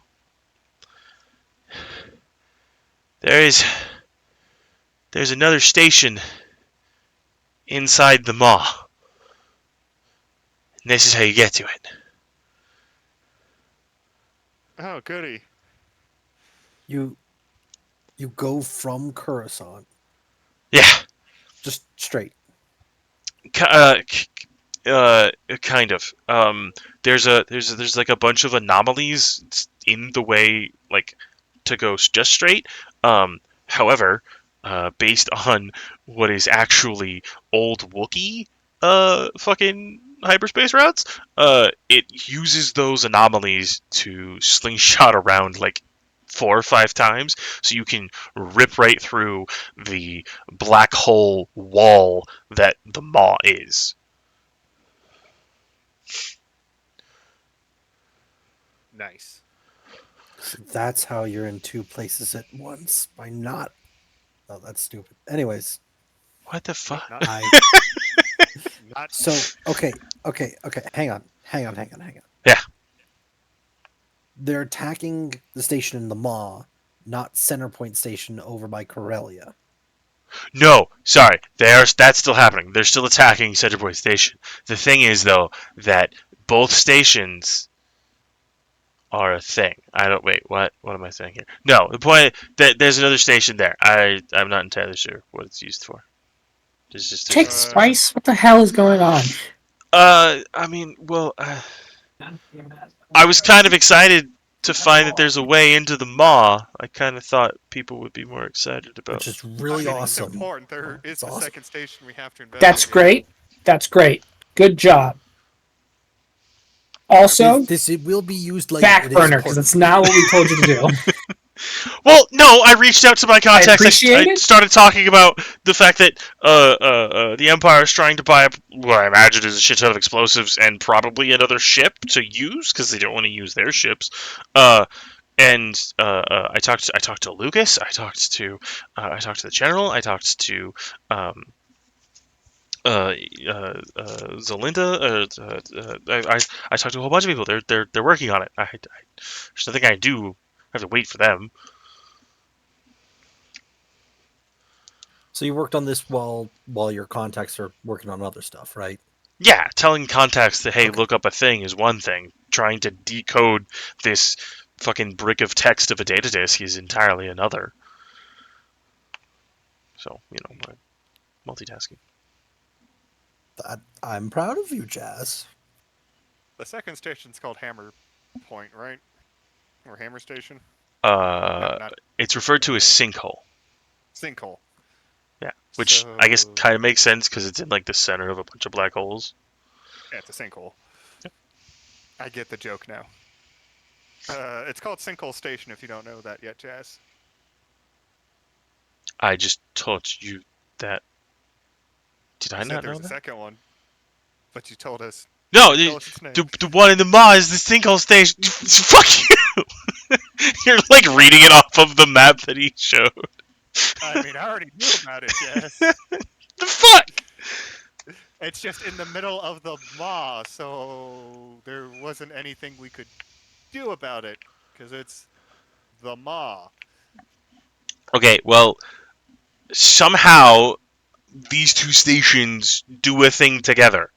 There's another station inside the Maw. And this is how you get to it. Oh, goody. You go from Coruscant. Yeah. Just straight. Kind of. There's like a bunch of anomalies in the way, like, to go just straight. However, based on what is actually old Wookiee, fucking hyperspace routes, it uses those anomalies to slingshot around like 4 or 5 times, so you can rip right through the black hole wall that the Maw is. Nice. So that's how you're in 2 places at once by not. Oh, that's stupid. Anyways, What the fuck? Not so okay. Hang on. Yeah. They're attacking the station in the Maw, not Centerpoint Station over by Corellia. No, sorry. That's still happening. They're still attacking Centerpoint Station. The thing is, though, that both stations are a thing. I don't wait. What? What am I saying here? No, the point that there's another station there. I'm not entirely sure what it's used for. There's Take another station. spice. What the hell is going on? I mean, well, I was kind of excited to find that there's a way into the maw. I kind of thought people would be more excited about. Which is really I mean, it's awesome. important. There is It's the awesome. second station we have to investigate. That's great. That's great. Good job. Also, It will be used later. back It is burner because important. it's not what we told you to do. Well, no, I reached out to my contacts. appreciate I it. started talking about the fact that the Empire is trying to buy up what I imagine is a shit ton of explosives and probably another ship to use because they don't want to use their ships. I talked to Lucas. I talked to the general. I talked to Zelinda. I talked to a whole bunch of people. They're working on it. There's nothing I do. I have to wait for them. So you worked on this while your contacts are working on other stuff, right? Yeah, telling contacts that hey, Okay. look up a thing is one thing. Trying to decode this fucking brick of text of a data disk is entirely another. So multitasking. I'm proud of you, Jazz. The second station's called Hammer Point, right? Or Hammer Station? Not It's referred to as sinkhole. Sinkhole. Yeah, which I guess So- kind of makes sense because it's in like the center of a bunch of black holes. Yeah, it's a sinkhole. I get the joke now. It's called Sinkhole Station if you don't know that yet, Jazz. I just told you that. Did I You said not there know was a that? second one, but you told us. No, Tell us its name. the one in the maw is the sinkhole station. Fuck you! You're like reading it off of the map that he showed. I mean, I already knew about it, Jazz. The fuck? It's just in the middle of the maw, so there wasn't anything we could do about it because it's the maw. Okay, well, somehow these two stations do a thing together.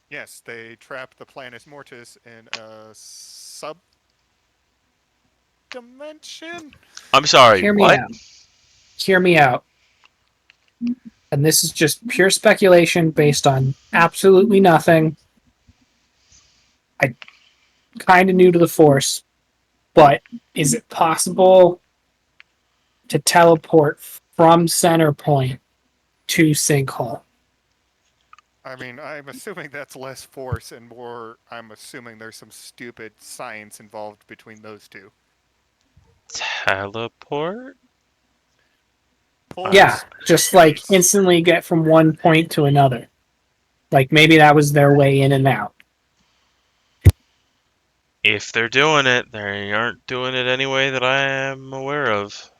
Yes, they trapped the Planus Mortis in a sub dimension. I'm sorry, Hear me what? out. Hear me out. And this is just pure speculation based on absolutely nothing. I kind of new to the Force, but is it possible to teleport from Center Point to Sinkhole? I mean, I'm assuming that's less force and more. I'm assuming there's some stupid science involved between those two. Teleport? Yeah, just like instantly get from one point to another. Like maybe that was their way in and out. If they're doing it, they aren't doing it any way that I am aware of.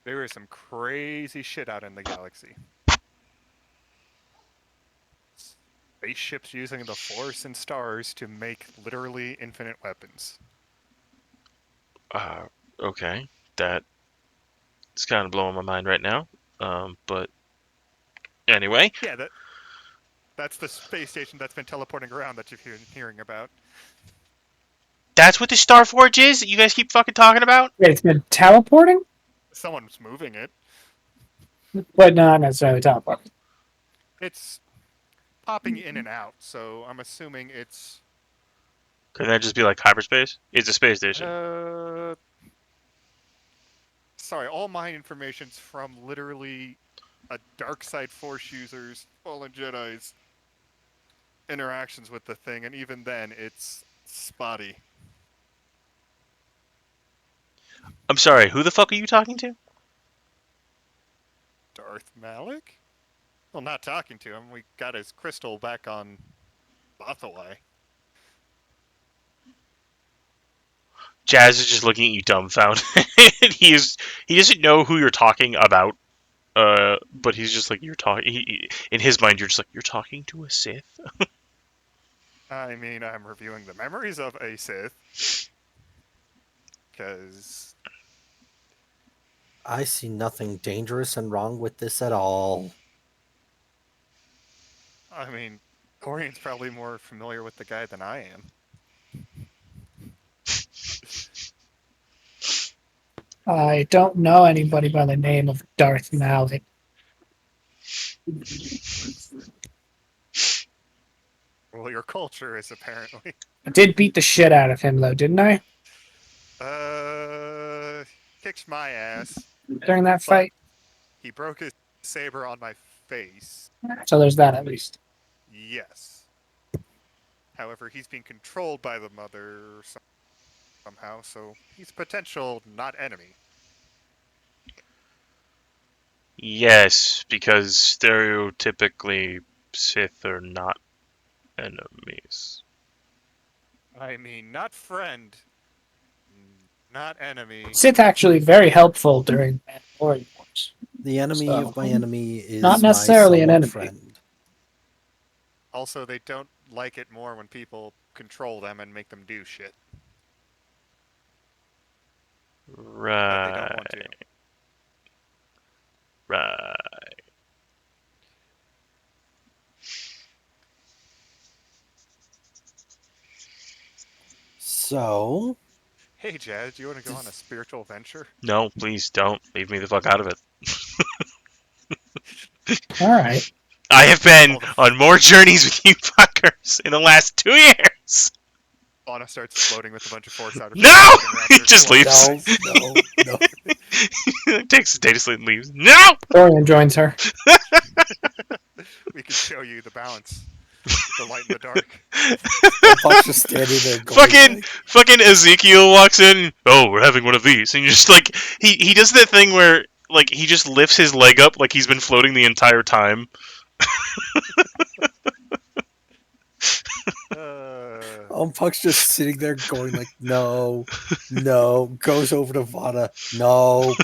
There is some crazy shit out in the galaxy. Spaceships using the Force and stars to make literally infinite weapons. Okay, that it's kind of blowing my mind right now. But anyway, Yeah, that's the space station that's been teleporting around that you've been hearing about. that's what the Starforge is that you guys keep fucking talking about? Wait, it's been teleporting? Someone's moving it. But not necessarily teleporting. It's popping in and out, so I'm assuming it's Couldn't that just be like hyperspace? It's a space station. sorry, all my information's from literally a dark side Force users, Fallen Jedi's interactions with the thing, and even then, it's spotty. I'm sorry, who the fuck are you talking to? Darth Malik? Well, not talking to him. We got his crystal back on Bothawai. Jazz is just looking at you dumbfounded. he doesn't know who you're talking about. But he's just like you're talking. In his mind, you're just like you're talking to a Sith. I mean, I'm reviewing the memories of a Sith. Because I see nothing dangerous and wrong with this at all. I mean, Orient's probably more familiar with the guy than I am. I don't know anybody by the name of Darth Mallet. Well, your culture is apparently. I did beat the shit out of him, though, didn't I? Kicked my ass. During that fight? He broke his saber on my face. So there's that at least. Yes. However, he's being controlled by the mother somehow, so he's a potential not enemy. Yes, because stereotypically Sith are not enemies. I mean, not friend, not enemy. Sith actually very helpful during Mandalorian Wars. The enemy So, of my enemy is not necessarily my an somewhat enemy. friend. Also, they don't like it more when people control them and make them do shit that they don't want Right. to. Right. So, Hey, Jazz, do you want to go on a spiritual venture? No, please don't. Leave me the fuck out of it. Alright. I have been on more journeys with you fuckers in the last 2 years. Fauna starts floating with a bunch of force out of No! He just leaves. no, no. Takes a day to sleep and leaves. No! Dorian joins her. We can show you the balance, the light and the dark. Puck's just standing there going Fucking Ezekiel walks in. Oh, we're having one of these, and you're just like he does that thing where like he just lifts his leg up like he's been floating the entire time. Puck's just sitting there going like, no, no, goes over to Vana, no,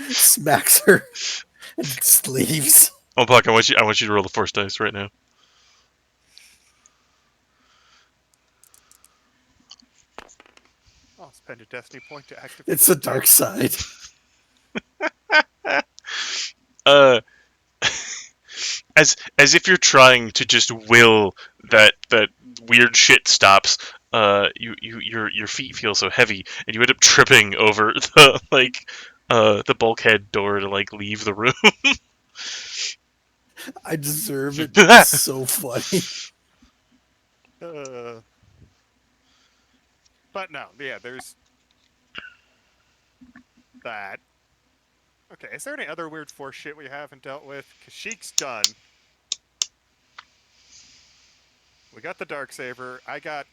smacks her, and just leaves. Oh, Puck, I want you to roll the force dice right now. I'll spend a destiny point to activate. It's the dark side. As if you're trying to just will that weird shit stops. Your feet feel so heavy, and you end up tripping over the bulkhead door to like leave the room. I deserve it. It's so funny. But no, yeah, there's that. Okay, is there any other weird force shit we haven't dealt with? Kashyyyk's done. We got the Darksaber. I got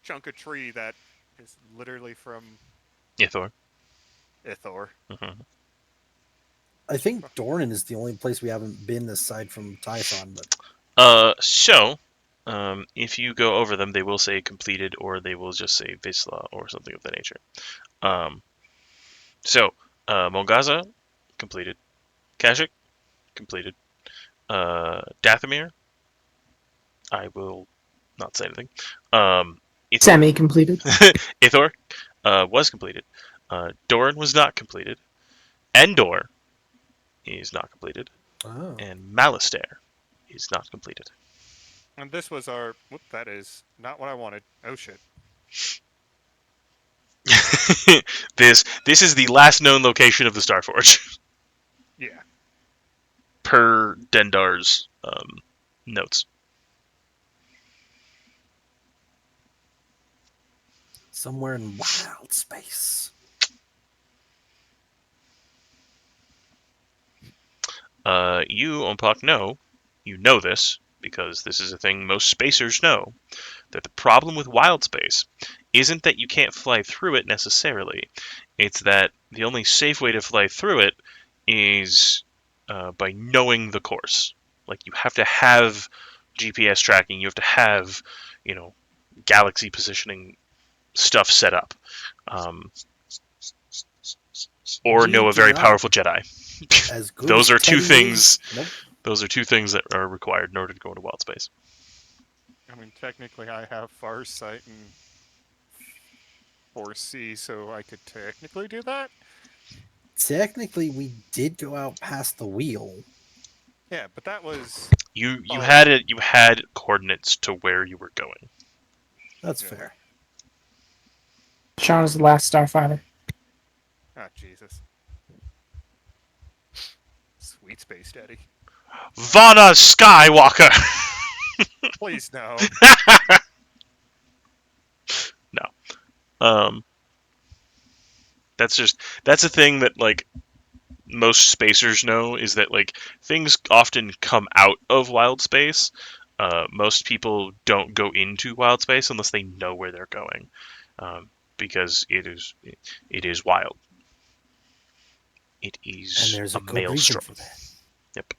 chunk of tree that is literally from Ithor. Ithor. Mm-hmm. I think Dornan is the only place we haven't been aside from Typhon, but If you go over them, they will say completed, or they will just say Visla, or something of that nature. Mongaza, completed. Kashyyyk, completed. Dathomir, I will not say anything. Semi-completed. Ithor, was completed. Doran was not completed. Endor is not completed. oh. And Malastare is not completed. And this was our... Whoop, that is not what I wanted. Oh, shit. This is the last known location of the Starforge. Yeah. Per Dendar's notes. Somewhere in wild space. You, Onpak, know this, because this is a thing most spacers know, that the problem with wild space isn't that you can't fly through it necessarily. It's that the only safe way to fly through it is by knowing the course. Like, you have to have GPS tracking, you have to have, galaxy positioning stuff set up. Or know a very powerful Jedi. As good Those as are two Teddy things. is. Nope. Those are two things that are required in order to go into wild space. I mean, technically, I have Farsight and 4C, so I could technically do that. Technically, we did go out past the wheel. Yeah, but that was You Oh. had it. You had coordinates to where you were going. That's Yeah. fair. Sean is the last Starfighter. ah Jesus. Sweet Space Daddy. Vana Skywalker. Please no. That's a thing that like most spacers know, is that like things often come out of wild space. Most people don't go into wild space unless they know where they're going, because it is wild. It is And there's a good reason maelstrom. for that. Yep.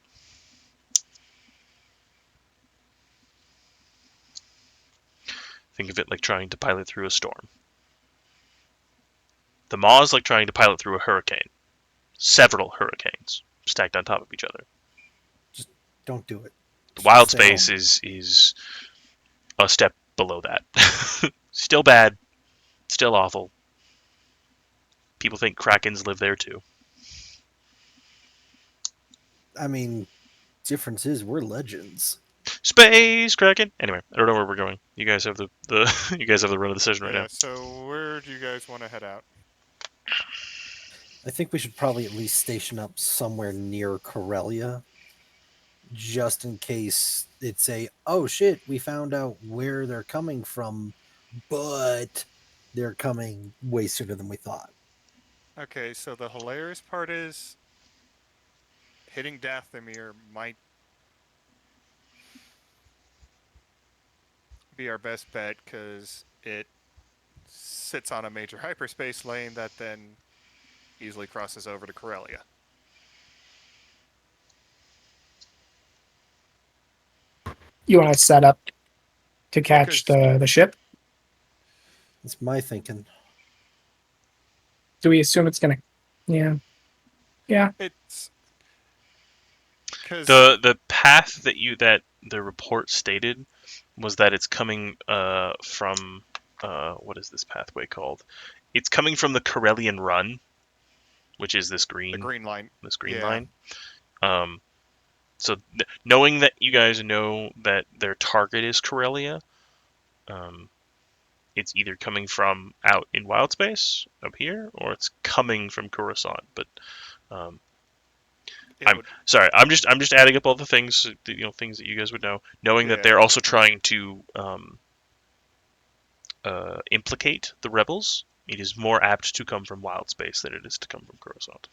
Think of it like trying to pilot through a storm. The Maw is like trying to pilot through a hurricane. Several hurricanes stacked on top of each other. Don't do it. The Just wild stay space home. is a step below that. Still bad. Still awful. People think Krakens live there too. I mean, difference is we're legends. Space Kraken. Anyway, I don't know where we're going. You guys have the you guys have the run of the decision right Yeah, now. so where do you guys want to head out? I think we should probably at least station up somewhere near Corellia, just in case it's oh shit, we found out where they're coming from, but they're coming way sooner than we thought. Okay, so the hilarious part is hitting Dathomir might be our best bet because it sits on a major hyperspace lane that then easily crosses over to Corellia. You want to set up to catch the ship? That's my thinking. Do we assume it's gonna? Yeah. Yeah. It's because The path that the report stated was that it's coming from what is this pathway called? It's coming from the Corellian Run, which is this the green green line. Yeah. line. So knowing that you guys know that their target is Corellia, it's either coming from out in wild space up here, or it's coming from Coruscant. But It would, sorry, I'm just adding up all the things, things that you guys would know, knowing that Yeah. they're also trying to implicate the rebels. It is more apt to come from wild space than it is to come from Coruscant.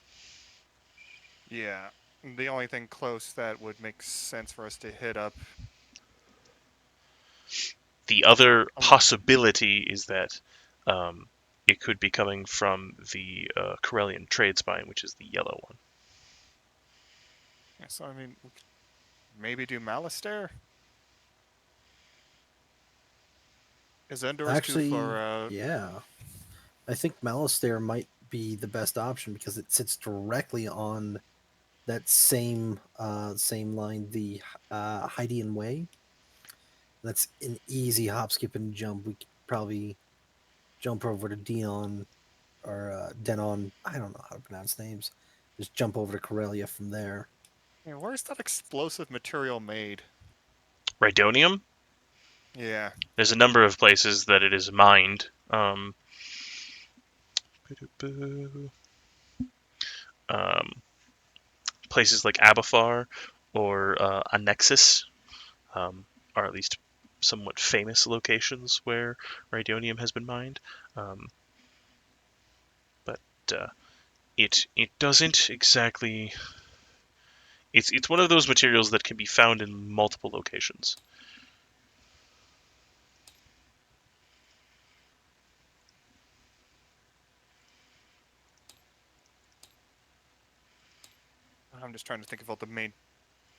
yeah. The only thing close that would make sense for us to hit up. The other possibility is that it could be coming from the Corellian trade spine, which is the yellow one. Yeah, so I mean, we could maybe do Malastare. Is Endor's Actually, too far out? yeah. I think Malastare might be the best option because it sits directly on that same line, the Hydean Way. That's an easy hop, skip, and jump. We could probably jump over to Dion or Denon. I don't know how to pronounce names. Just jump over to Corellia from there. Yeah, where's that explosive material made? Rhydonium? Yeah. There's a number of places that it is mined. Places like Abathar or Annexus are at least somewhat famous locations where Rhydonium has been mined. But it doesn't exactly. It's one of those materials that can be found in multiple locations. I'm just trying to think of all the main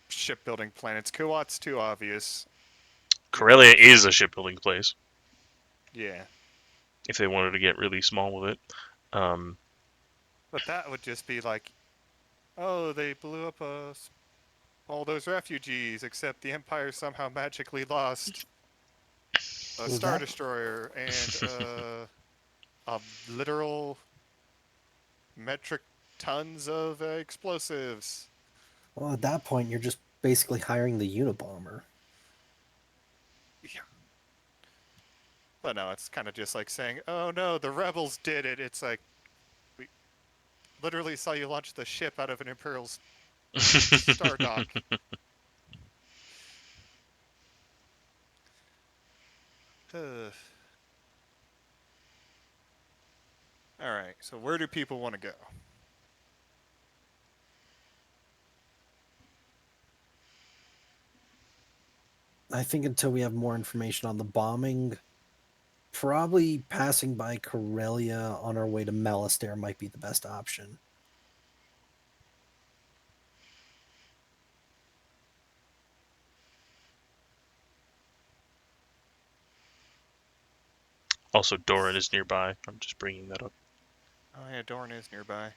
shipbuilding planets. Kuat's too obvious. Corellia is a shipbuilding place. Yeah. If they wanted to get really small with it. But that would just be like, oh, they blew up all those refugees, except the Empire somehow magically lost a Well, Star that- Destroyer and literal metric tons of explosives. Well, at that point, you're just basically hiring the Unabomber. Yeah. But no, it's kind of just like saying, "Oh no, the rebels did it." It's like we literally saw you launch the ship out of an Imperial star dock. Ugh. All right, so where do people want to go? I think until we have more information on the bombing, probably passing by Corellia on our way to Malistaire might be the best option. Also, Doran is nearby. I'm just bringing that up. Oh yeah, Dorne is nearby.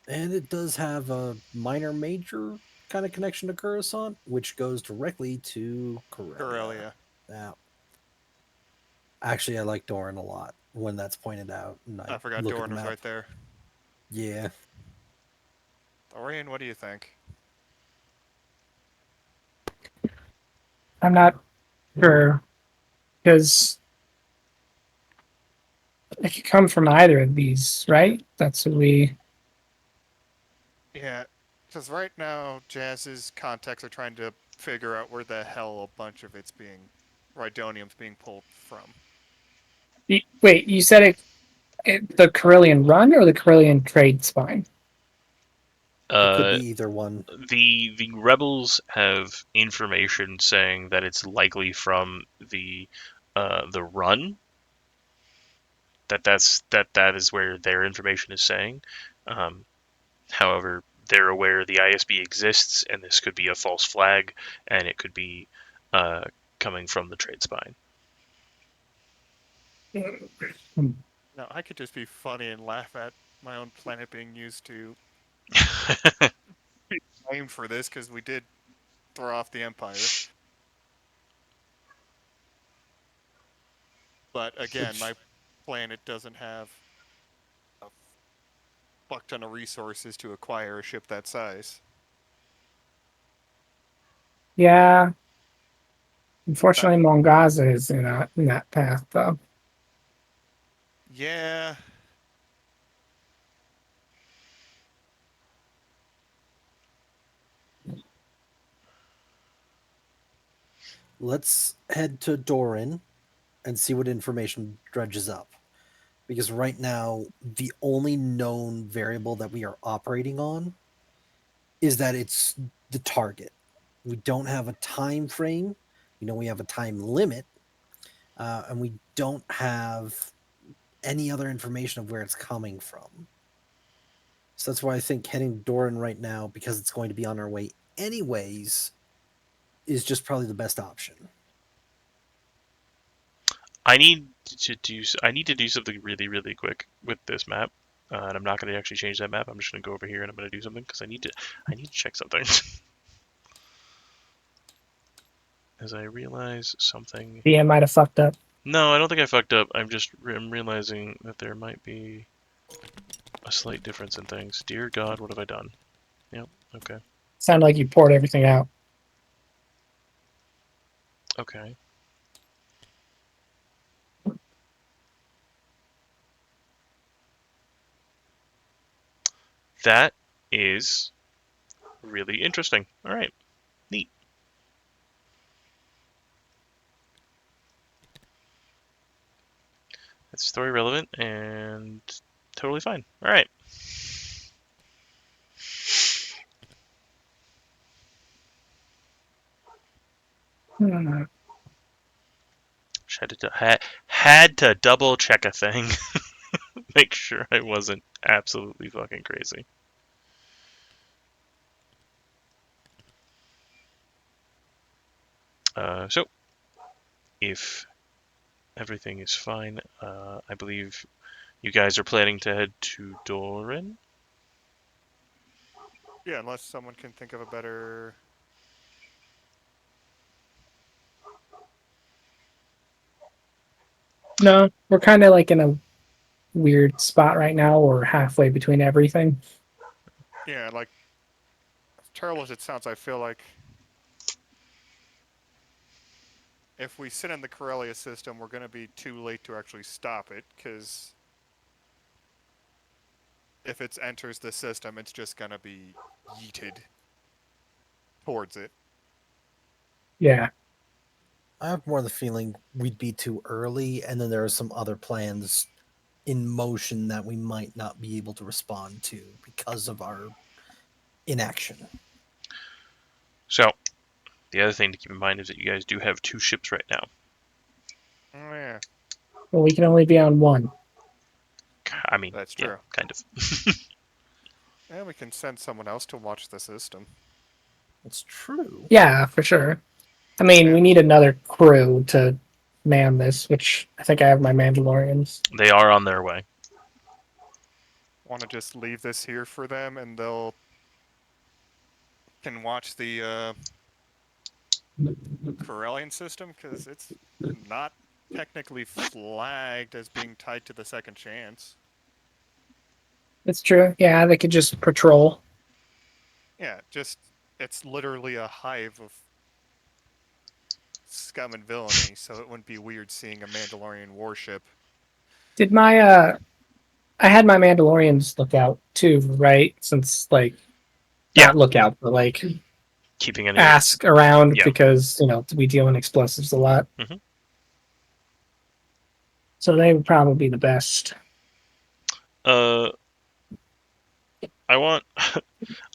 And it does have a minor major kind of connection to Coruscant, which goes directly to Corellia. Corellia. Yeah. Actually, I like Doran a lot when that's pointed out. And I forgot look at Dorne the was map. right there. Yeah. Dorian, what do you think? I'm not sure because it could come from either of these, right? That's what we. Yeah, because right now Jazz's contacts are trying to figure out where the hell a bunch of Rhydonium's being pulled from. Wait, you said the Carillion Run or the Carillion Trade Spine? It could Uh, be either one. the rebels have information saying that it's likely from the run. That is where their information is saying. Um, However, they're aware the ISB exists, and this could be a false flag, and it could be coming from the trade spine. Now, I could just be funny and laugh at my own planet being used to aim for this because we did throw off the Empire. But again, my planet doesn't have a fuck ton of resources to acquire a ship that size. Yeah. Unfortunately, Mongaza is in that path, though. Yeah. Let's head to Doran and see what information dredges up. Because right now, the only known variable that we are operating on is that it's the target. We don't have a time frame. We have a time limit, and we don't have any other information of where it's coming from. So that's why I think heading to Doran right now, because it's going to be on our way anyways, is just probably the best option. I need to do something really, really quick with this map, and I'm not going to actually change that map. I'm just going to go over here and I'm going to do something because I need to check something. As I realize something. DM might have fucked up. No, I don't think I fucked up. I'm realizing that there might be a slight difference in things. Dear God, what have I done? Yep. Okay. Sounded like you poured everything out. Okay. That is really interesting. All right. Neat. That's story relevant and totally fine. All right. Hmm. Had to double check a thing. Make sure I wasn't absolutely fucking crazy. So, if everything is fine, I believe you guys are planning to head to Doran. Yeah, unless someone can think of a better. No, we're kind of like in a weird spot right now. We're halfway between everything. Yeah, like, as terrible as it sounds, I feel like if we sit in the Corellia system, we're going to be too late to actually stop it, because if it enters the system, it's just going to be yeeted towards it. Yeah. I have more the feeling we'd be too early, and then there are some other plans in motion that we might not be able to respond to because of our inaction. So, the other thing to keep in mind is that you guys do have 2 ships right now. Oh, yeah, Well, we can only be on one. I mean, that's yeah, true. kind of. And we can send someone else to watch the system. It's true. Yeah, for sure. I mean, Yeah. we need another crew to man this, which I think I have my Mandalorians. They are on their way. Want to just leave this here for them, and they'll can watch the Corellian system, because it's not technically flagged as being tied to the second chance. It's true. Yeah, they could just patrol. Yeah, just it's literally a hive of scum and villainy, so it wouldn't be weird seeing a Mandalorian warship. Did my I had my Mandalorians look out too, right? Since like Yeah. not look out, but like Keeping any. ask around Yeah. because we deal in explosives a lot. Mhm. So they would probably be the best. I want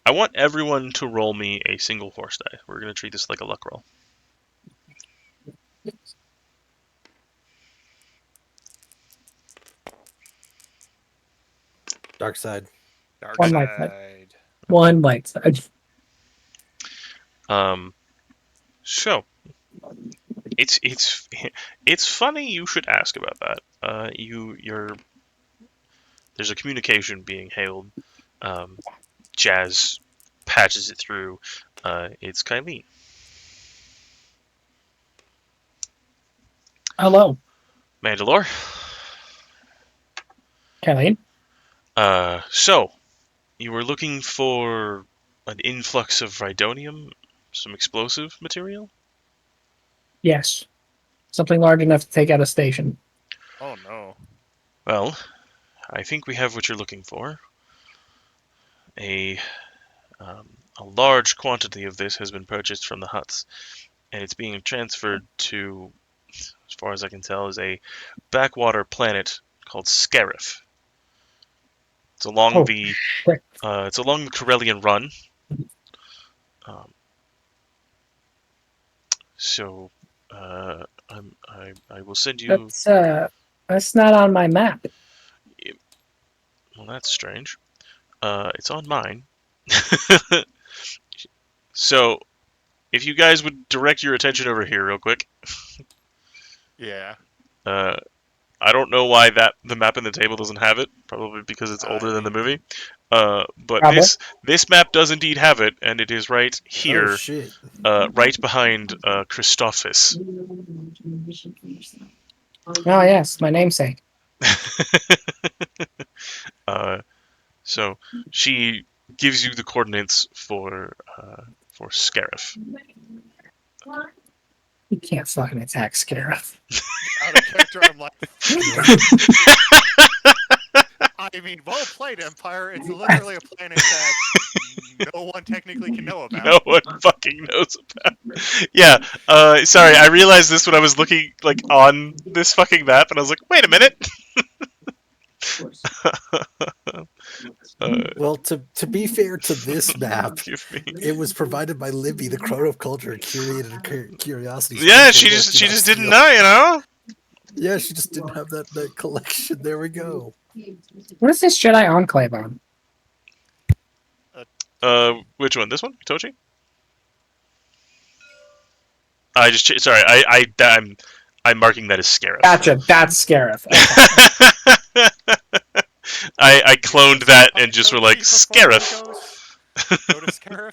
I want everyone to roll me a single force die. We're gonna treat this like a luck roll. Dark side. Dark One light side. One light side. So it's funny you should ask about that. There's a communication being hailed. Jazz patches it through. It's Kylene. Hello, Mandalore. Kathleen. So you were looking for an influx of Rhydonium, some explosive material? Yes, something large enough to take out a station. Oh no. Well, I think we have what you're looking for. A large quantity of this has been purchased from the Hutts, and it's being transferred to, as far as I can tell, is a backwater planet called Scarif. It's along Oh, the shit. it's along the Corellian Run. So I will send you. That's not on my map. Well, that's strange. It's on mine. So, if you guys would direct your attention over here real quick. Yeah. I don't know why the map in the table doesn't have it. Probably because it's older than the movie. But Probably. this map does indeed have it, and it is right Oh here, shit. right behind Christophus. Oh yes, my namesake. So she gives you the coordinates for Scarif. You can't fucking attack Scarif. Out of character, I'm like. I mean, well played, Empire. It's literally a planet that no one technically can know about. No one fucking knows about. Yeah. Sorry, I realized this when I was looking on this fucking map, and I was like, wait a minute. Well, to be fair to this map, Give me. it was provided by Libby, the Crown of Culture, curated curiosity. Yeah, she just didn't know, Yeah, she just didn't have that collection. There we go. What is this Jedi Enclave on? Which one? This one? Tochi? I'm marking that as Scarif. Gotcha, that's Scarif. Okay. I cloned that and just were like, Scarif. Go to Scarif.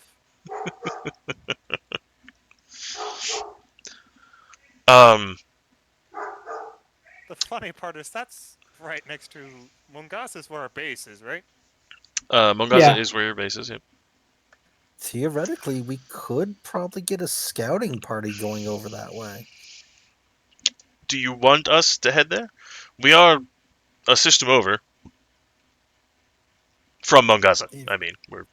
The funny part is that's right next to Mungas is where our base is, right? Mongaza Yeah. is where your base is. Yep. Theoretically, we could probably get a scouting party going over that way. Do you want us to head there? We are a system over from Mongaza. If, I mean, we're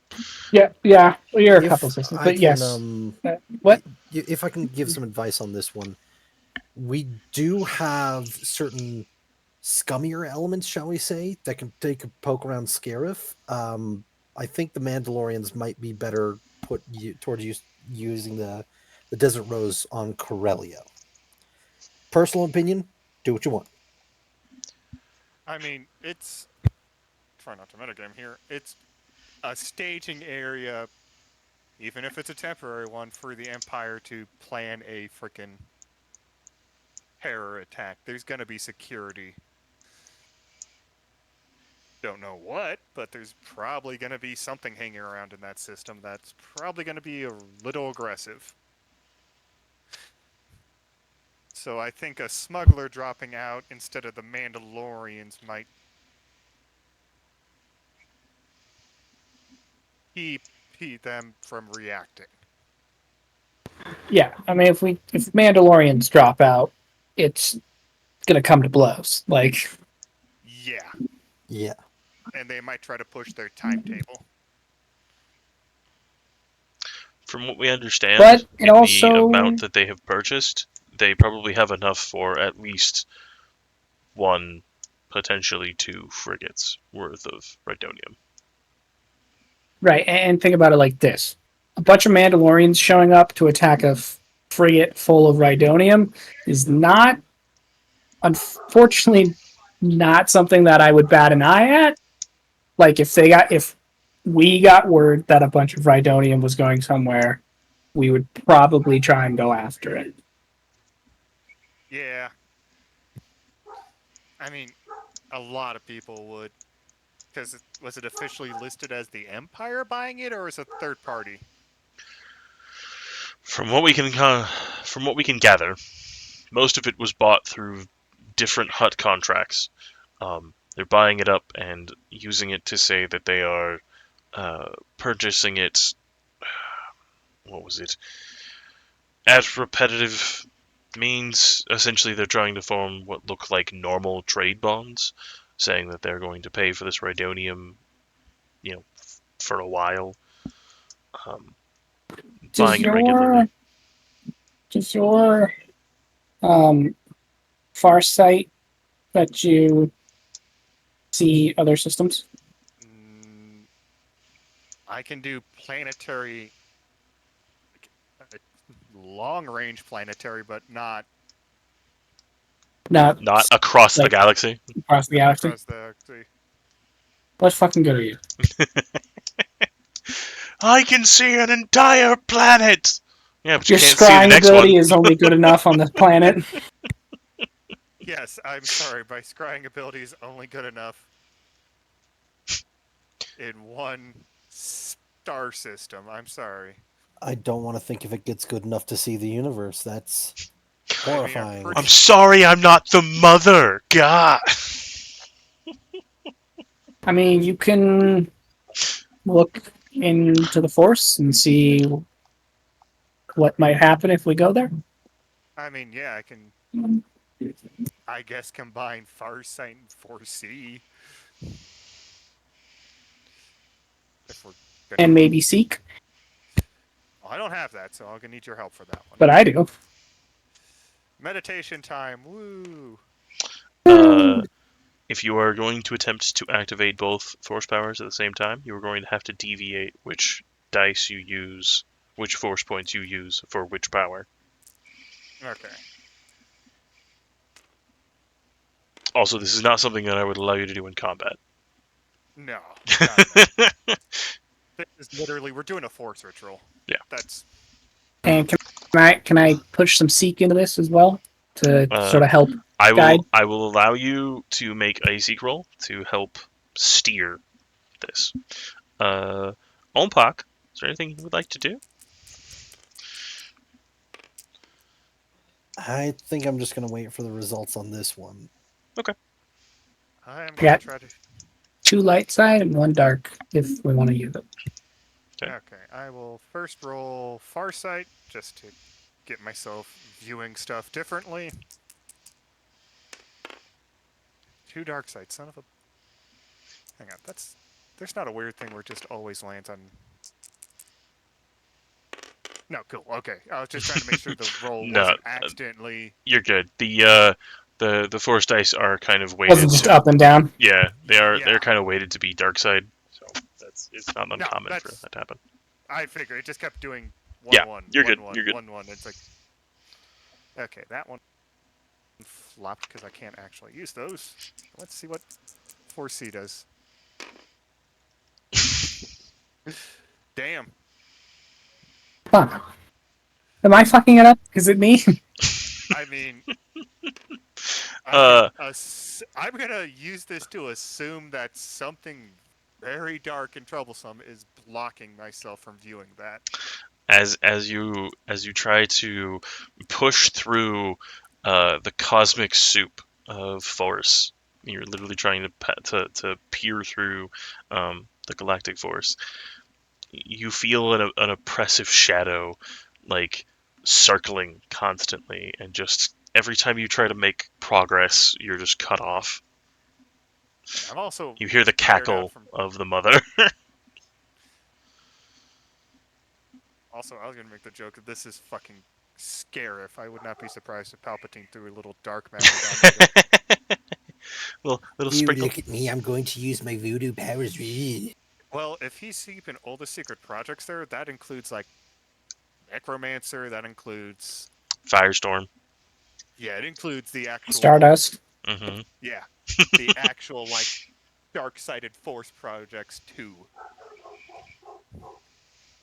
Yeah, yeah. Well, you're a couple if systems, I but can, yes. What? if I can give some advice on this one, we do have certain scummier elements, shall we say, that can take a poke around Scarif. I think the Mandalorians might be better put towards using the Desert Rose on Corellia. Personal opinion, do what you want. I mean, it's try not to metagame here. It's a staging area, even if it's a temporary one, for the Empire to plan a freaking terror attack. There's gonna be security. Don't know what, but there's probably gonna be something hanging around in that system that's probably gonna be a little aggressive. So I think a smuggler dropping out instead of the Mandalorians might keep them from reacting. Yeah, I mean, if Mandalorians drop out, it's gonna come to blows. Like, Yeah, Yeah. and they might try to push their timetable. from what we understand, but it in the also amount that they have purchased, they probably have enough for at least one, potentially two frigates worth of Rhydonium. right. And think about it like this: a bunch of Mandalorians showing up to attack a frigate full of Rhydonium is not, unfortunately, not something that I would bat an eye at. Like if we got word that a bunch of Rhydonium was going somewhere, we would probably try and go after it. Yeah. I mean, a lot of people would. Because was it officially listed as the Empire buying it, or is it a third party? From what we can gather, most of it was bought through different hut contracts. They're buying it up and using it to say that they are purchasing it. What was it? At repetitive means. Essentially, they're trying to form what look like normal trade bonds, saying that they're going to pay for this Rhydonium, for a while. Buying it regularly. Does your Farsight let you see other systems? I can do planetary, long-range planetary, but not Not across the like- galaxy. across the galaxy. across the. What fucking good are you? I can see an entire planet. Yeah, but you Your can't see the scrying next ability one. is only good enough on this planet. Yes, I'm sorry. My scrying ability is only good enough in one star system. I'm sorry. I don't want to think if it gets good enough to see the universe. That's horrifying. pretty- I'm sorry, I'm not the mother. God. I mean, you can look into the Force and see what might happen if we go there. I mean, yeah, I can. I guess combine Farsight and 4C. If we're gonna, And maybe seek, I don't have that, so I'm gonna need your help for that one. but I do. Meditation time. Woo! If you are going to attempt to activate both force powers at the same time, you are going to have to deviate which dice you use, which force points you use for which power. Okay. Also, this is not something that I would allow you to do in combat. No. This is literally we're doing a force ritual. Yeah. That's And can I push some seek into this as well to sort of help? I Guide. will allow you to make a seek roll to help steer this. Olmpak, is there anything you would like to do? I think I'm just going to wait for the results on this one. I am Yeah. gonna try to. 2 light side and 1 dark if we want to use it. Okay. Okay, I will first roll Farsight just to get myself viewing stuff differently. 2 dark sight, son of a. Hang on, that's. There's not a weird thing where it just always lands on. No, cool. Okay, I was just trying to make sure the roll No, wasn't accidentally. you're good. The force dice are kind of weighted Wasn't just to. up and down. Yeah, they are. Yeah. They're kind of weighted to be dark side, so it's not No, uncommon for that's- that to happen. I figure it just kept doing one Yeah, one. you're one, good, one, you're good. 1 1. It's like. Okay, that one flopped because I can't actually use those. Let's see what 4C does. Damn. Huh. Am I fucking it up? Is it me? I mean, Uh, I'm gonna use this to assume that something very dark and troublesome is blocking myself from viewing that. as you try to push through the cosmic soup of force, you're literally trying to peer through the galactic force. You feel an oppressive shadow, like circling constantly, and just every time you try to make progress, you're just cut off. I'm also You hear the tired out cackle from. of the mother. Also, I was gonna make the joke that this is fucking Scarif. I would not be surprised if Palpatine threw a little dark matter down there. little You sprinkle. look at me. I'm going to use my voodoo powers. Well, if he's keeping all the secret projects there, that includes like Necromancer. That includes. Firestorm. Yeah, it includes the actual. Stardust. Hmm. Yeah, the actual like dark-sided force projects too.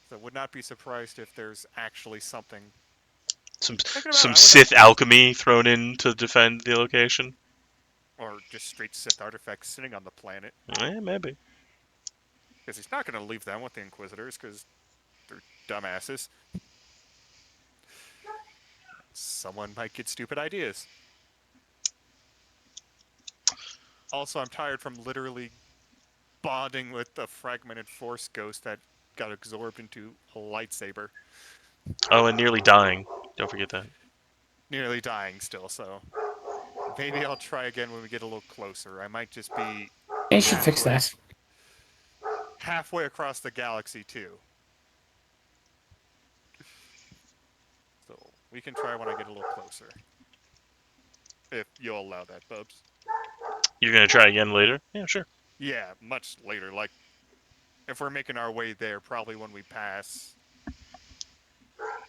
So would not be surprised if there's actually something. Some Thinking about it, some I would Sith not alchemy thrown in to defend the location. or just straight Sith artifacts sitting on the planet, Maybe. because he's not going to leave them with the Inquisitors, because they're dumbasses. Someone might get stupid ideas. Also, I'm tired from literally bonding with the fragmented Force ghost that got absorbed into a lightsaber, Oh, and nearly dying. Don't forget that. nearly dying still. So maybe I'll try again when we get a little closer. I might just be They should fix that. halfway across the galaxy too. So we can try when I get a little closer. If you'll allow that, Bubs. You're gonna try again later? Yeah, sure. Yeah, much later. Like, if we're making our way there, probably when we pass,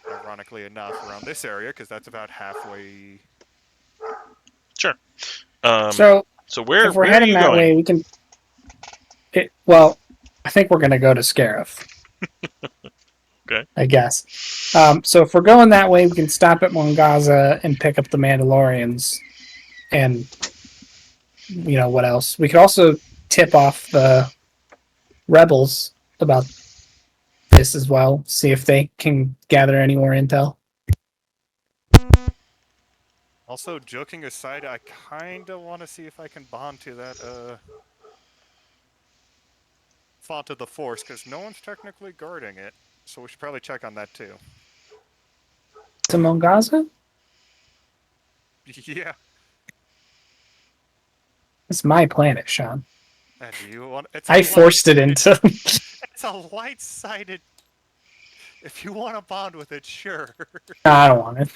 ironically enough, around this area, because that's about halfway. Sure. So So where if we're are heading you that going? way, we can. Well, I think we're going to go to Scarif. Okay. I guess. So if we're going that way, we can stop at Mongaza and pick up the Mandalorians. And, what else? We could also tip off the rebels about this as well. See if they can gather any more intel. Also, joking aside, I kind of want to see if I can bond to that, Font of the Force, because no one's technically guarding it. So we should probably check on that too. To Mongaza? Yeah. It's my planet, Sean. And you want? I forced it into. It's a light-sided. If you want to bond with it, sure. I don't want it.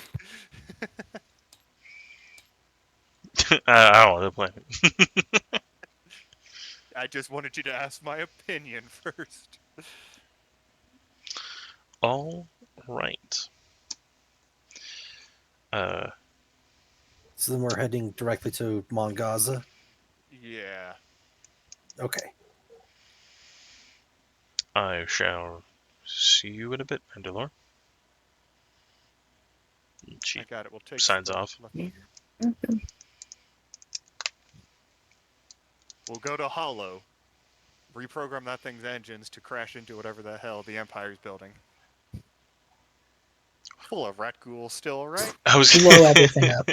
I don't want to play. I just wanted you to ask my opinion first. All right. So then we're heading directly to Mongaza. Yeah. Okay. I shall see you in a bit, Mandalore. She I got it. We'll take signs the- off. We'll go to Hollow. Reprogram that thing's engines to crash into whatever the hell the Empire's building. Full of rat ghouls still, right? I was Blow everything up.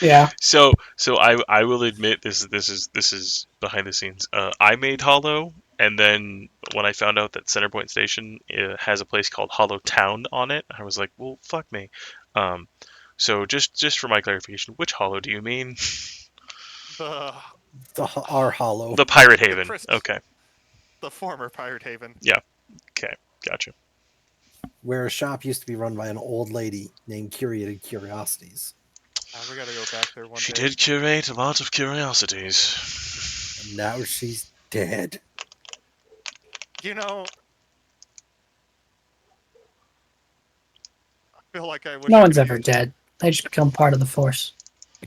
Yeah. So I will admit this is behind the scenes. I made Hollow, and then when I found out that Centerpoint Station has a place called Hollow Town on it, I was like, well, fuck me. Um, so just for my clarification, which Hollow do you mean? The Our Hollow. The Pirate the, Haven. pres- Okay, the former Pirate Haven. okay, gotcha. Where a shop used to be run by an old lady named Curated Curiosities. We gotta go back there one She day. did curate a lot of curiosities. And now she's dead. You know, I feel like I wish No I one's could ever dead. They just become part of the Force.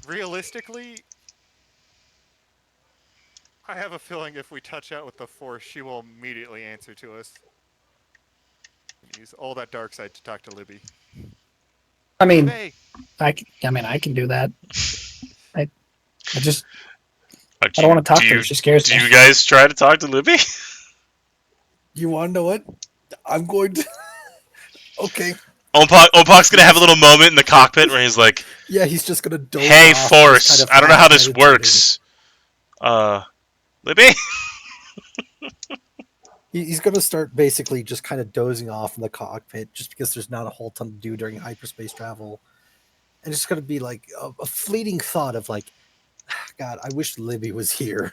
Realistically, I have a feeling if we touch out with the Force, she will immediately answer to us. Use all that dark side to talk to Libby. I mean, Hey, I can do that. I just Do I don't want to talk do to her. you She scares do me. you guys try to talk to Libby? You want to know what? I'm going to. Okay. Opak's gonna have a little moment in the cockpit where he's like, Yeah, he's just gonna doze "Hey, off and just Force, kind of I don't know how half this meditating. works. Libby." He's gonna start basically just kind of dozing off in the cockpit, just because there's not a whole ton to do during hyperspace travel, and it's just gonna be like a fleeting thought of like, God, I wish Libby was here.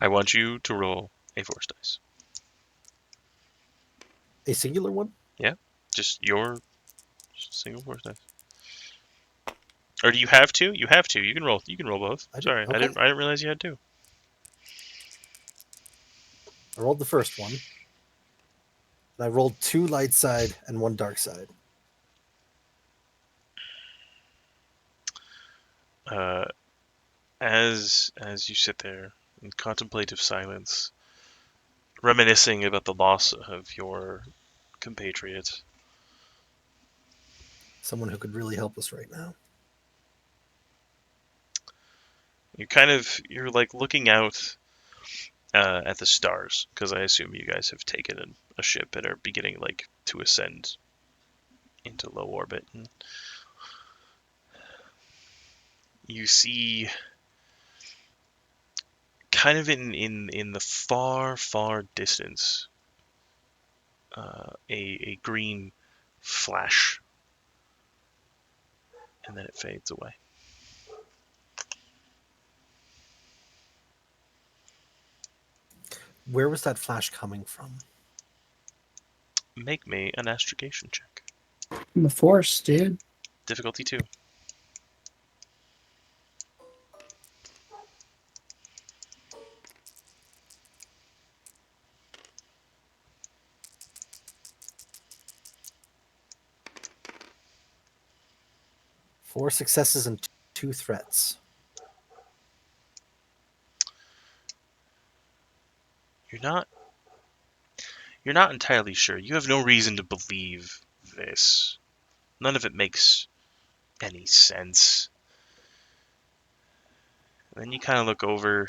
I want you to roll a Force dice. A singular one? Just your single Force dice. Or do you have two? You have two. You can roll. You can roll both. I do- Sorry, okay. I didn't realize you had two. I rolled the first one. And I rolled 2 light side and 1 dark side. As you sit there in contemplative silence, reminiscing about the loss of your compatriot, Someone who could really help us right now. you're like looking out at the stars, because I assume you guys have taken a ship and are beginning like to ascend into low orbit, and you see kind of in the far distance a green flash, and then it fades away. Where was that flash coming from? Make me an astrogation check. From the Force, dude. Difficulty 2. Four successes and 2 threats. You're not entirely sure. You have no reason to believe this. None of it makes any sense. And then you kind of look over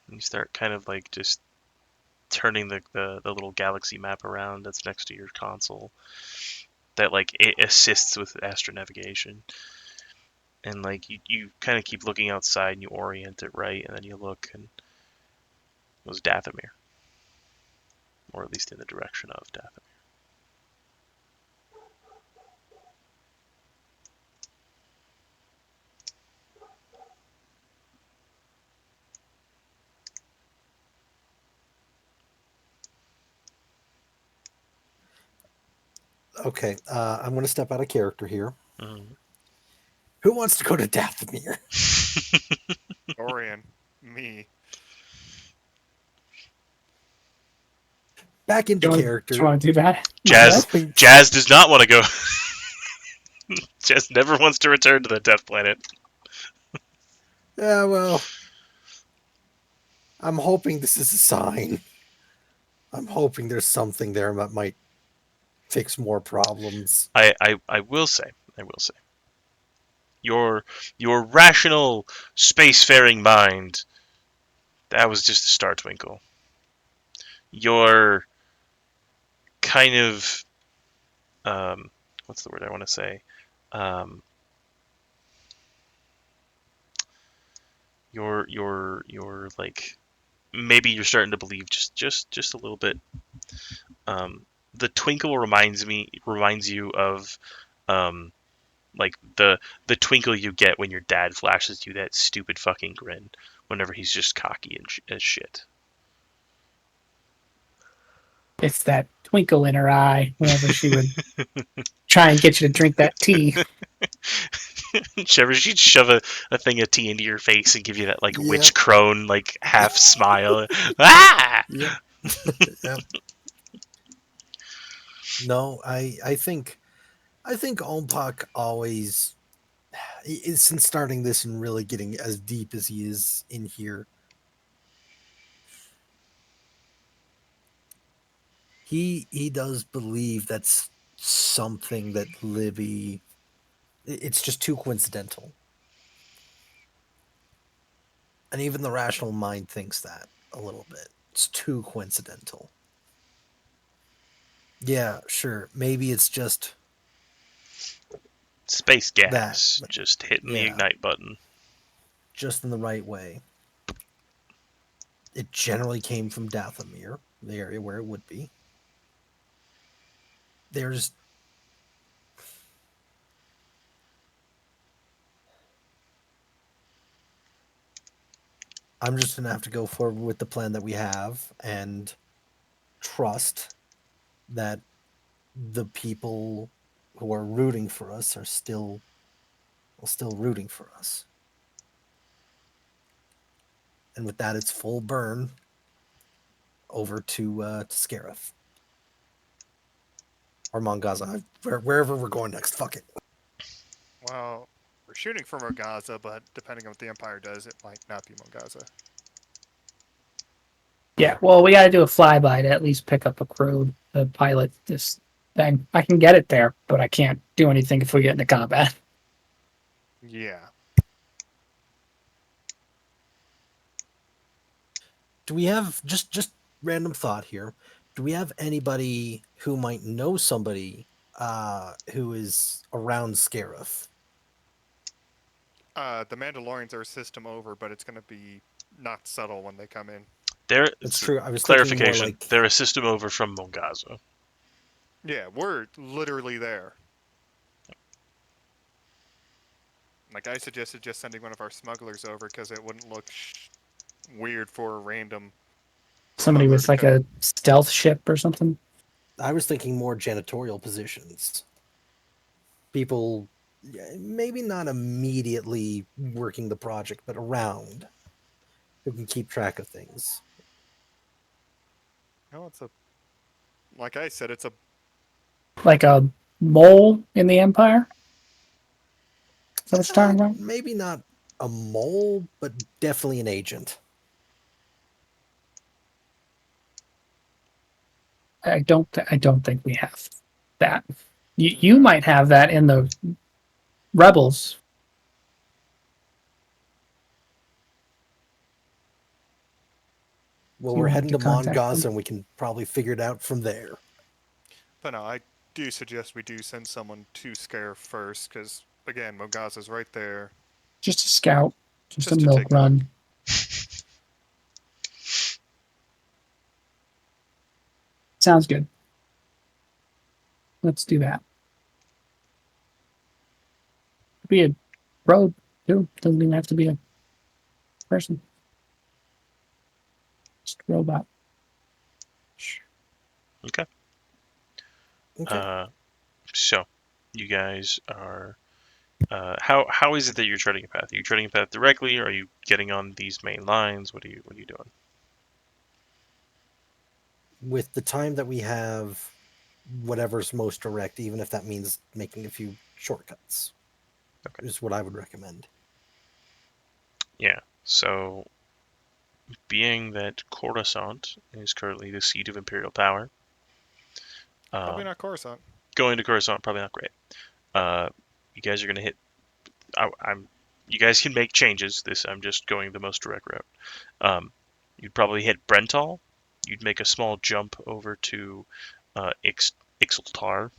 and you start kind of like just turning the little galaxy map around that's next to your console that like it assists with astronavigation. And like you kind of keep looking outside and you orient it right, and then you look and it was Dathomir. Or at least in the direction of Dathomir. Okay, I'm going to step out of character here. Mm-hmm. Who wants to go to Dathomir? Orion, me. Back into Do character. you want to do that? Jazz does not want to go. Jazz never wants to return to the Death Planet. Yeah, well, I'm hoping this is a sign. I'm hoping there's something there that might fix more problems. I will say, your rational spacefaring mind, that was just a star twinkle. Your kind of what's the word I want to say? um, you're like maybe you're starting to believe just a little bit. The twinkle reminds you of um, like the twinkle you get when your dad flashes you that stupid fucking grin whenever he's just cocky and as shit. It's that twinkle in her eye whenever she would try and get you to drink that tea. She'd shove a thing of tea into your face and give you that like Yep. witch crone like half smile. Ah! Yep. Yep. No, I think Olpak always since starting this and really getting as deep as he is in here, he does believe that's something that Libby. It's just too coincidental, and even the rational mind thinks that a little bit. It's too coincidental. Yeah, sure. Maybe it's just Space gas that. just hitting the Yeah. ignite button. Just in the right way. It generally came from Dathomir, the area where it would be. There's I'm just gonna have to go forward with the plan that we have and trust that the people who are rooting for us are still rooting for us. And with that, it's full burn over to Scarif or Mongaza, wherever we're going next. Fuck it. Well, we're shooting for Morgaza, but depending on what the Empire does, it might not be Morgaza. Yeah, well, we got to do a flyby to at least pick up a crew to pilot this thing. I can get it there, but I can't do anything if we get into combat. Yeah. Do we have just random thought here? Do we have anybody who might know somebody who is around Scarif? The Mandalorians are a system over, but it's going to be not subtle when they come in. That's true. I was thinking more Clarification: like they're a system over from Mongaza. Yeah, we're literally there. Like, I suggested just sending one of our smugglers over because it wouldn't look weird for a random Somebody smuggler with to like come. a stealth ship or something. I was thinking more janitorial positions. People, maybe not immediately working the project, but around who can keep track of things. No, it's a. Like I said, it's a. Like a mole in the Empire? Is that what you're talking about? Maybe not a mole, but definitely an agent. I don't think we have that. You might have that in the Rebels. Well, You we're want heading to to contact Mongaza, them? and we can probably figure it out from there. But no, I do suggest we do send someone to Scare first, because, again, Mongaza's right there. Just a scout. Just a Just to milk take a look. run. Sounds good. Let's do that. Could be a road too. Doesn't even have to be a person. Just a robot. Okay. Okay. So, you guys are. How is it that you're treading a path? Are you treading a path directly, or are you getting on these main lines? What are you doing? With the time that we have, whatever's most direct, even if that means making a few shortcuts, Okay. is what I would recommend. Yeah. So, being that Coruscant is currently the seat of Imperial power, Probably not Coruscant. going to Coruscant probably not great. You guys are gonna hit. I'm. You guys can make changes. I'm just going the most direct route. You'd probably hit Brental. You'd make a small jump over to Ixtlar.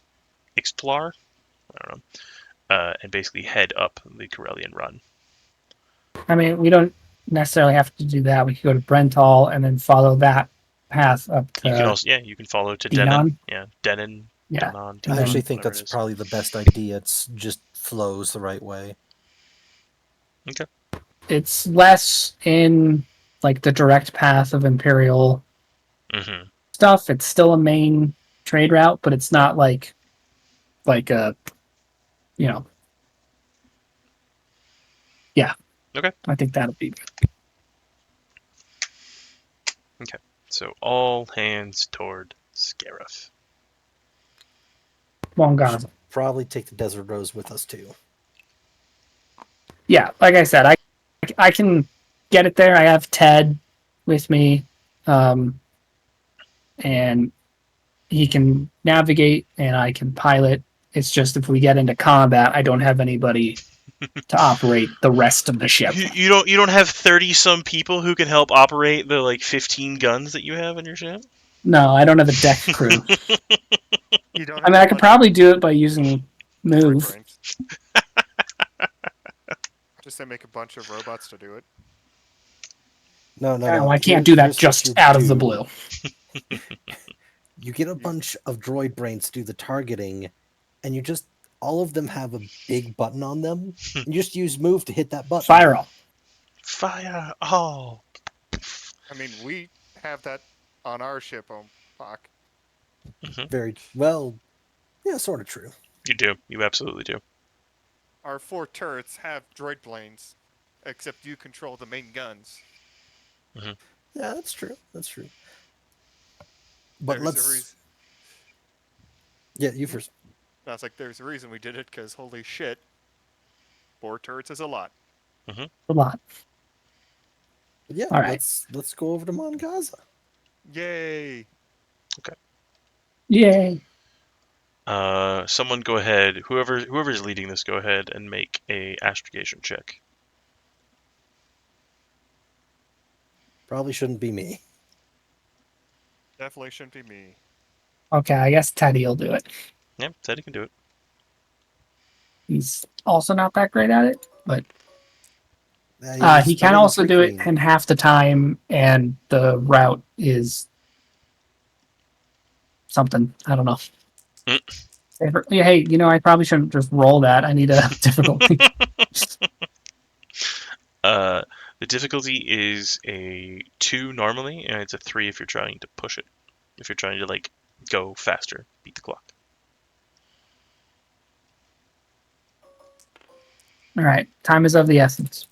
I don't and basically head up the Corellian run. I mean, we don't necessarily have to do that. We could go to Brental and then follow that path up You can to also, you can follow to Dinan. Denon. Yeah, Denon, Yeah. Denon, I And actually Denon, think whatever that's it is. probably the best idea. It's just flows the right way. Okay. It's less in like the direct path of Imperial Mm-hmm. stuff. It's still a main trade route, but it's not like a, you know. Yeah. Okay. I think that'll be good. So all hands toward Scarif. Mongaza. Probably take the Desert Rose with us too. Yeah, like I said, I can get it there. I have Ted with me, and he can navigate, and I can pilot. It's just if we get into combat, I don't have anybody to operate the rest of the ship. You don't have 30 some people who can help operate the like 15 guns that you have in your ship? No, I don't have a deck crew. You don't I mean, I could probably do it by using move. brains. Just to make a bunch of robots to do it. No. No, I can't do that Here's what just you out of the do. blue. You get a bunch of droid brains to do the targeting, and you just all of them have a big button on them. You just use move to hit that button. Fire all. Fire all. I mean, we have that on our ship on Bach. Very well. Yeah, sort of true. You do. You absolutely do. Our 4 turrets have droid planes, except you control the main guns. Yeah, that's true. That's true. But There's a let's. reason. Yeah, you first. I was like, there's a reason we did it, because holy shit, 4 turrets is a lot. A lot. Yeah, All right. let's go over to Mongaza. Yay! Yay. Someone go ahead. Whoever's leading this, go ahead and make a astrogation check. Probably shouldn't be me. Definitely shouldn't be me. Okay, I guess Teddy will do it. Yeah, Teddy can do it. He's also not that great at it, but he He's can better also than do it Frequeen. in half the time, and the route is something. I don't know. Yeah, hey, I probably shouldn't just roll that. I need a difficulty. The difficulty is a 2 normally, and it's a 3 if you're trying to push it. If you're trying to like go faster, beat the clock. All right, time is of the essence.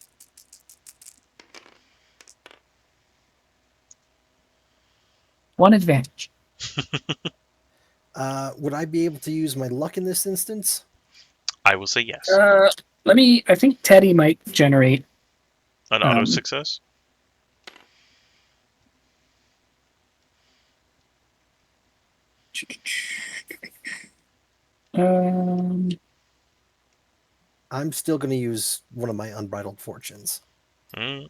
One advantage. Would I be able to use my luck in this instance? I will say yes. I think Teddy might generate. An auto success. I'm still going to use one of my unbridled fortunes. Because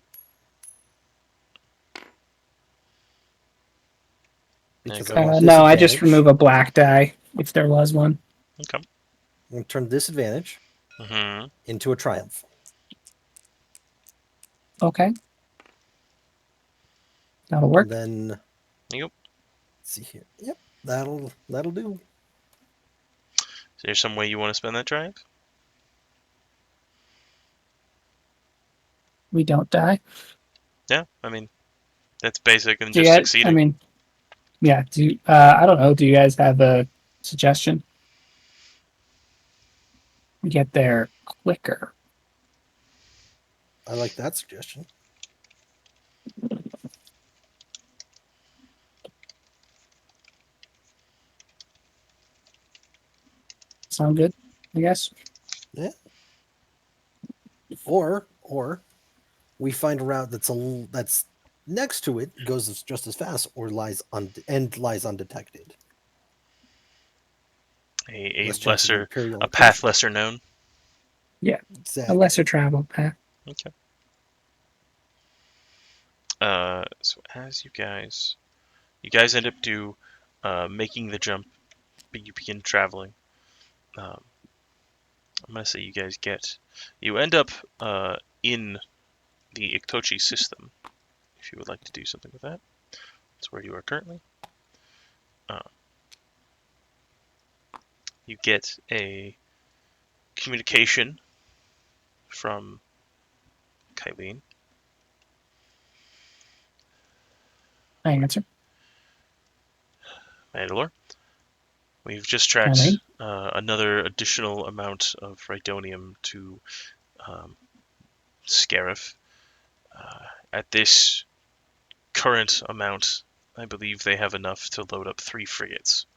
I want No, I just disadvantage. remove a black die if there was one. Okay. I'm going to turn disadvantage into a triumph. Okay. That'll work. And then, Yep. let's see here. Yep, that'll do. Is there some way you want to spend that triumph? We don't die. Yeah, I mean, that's basic and Do you just guys, succeeding. I mean, yeah. I don't know. Do you guys have a suggestion? We get there quicker. I like that suggestion. Sound good? I guess. Yeah. Or we find a route that's next to it, goes just as fast, or lies undetected. A Less chance of lesser, Imperial a path incursion. lesser known. Yeah. Exactly. A lesser travel path. Okay. So as you guys end up making the jump, but you begin traveling. I'm gonna say you end up in the Iktochi system. If you would like to do something with that, that's where you are currently. You get a communication from Kylene. I answer. Mandalore. We've just tracked another additional amount of Rhydonium to Scarif. At this current amount, I believe they have enough to load up 3 frigates.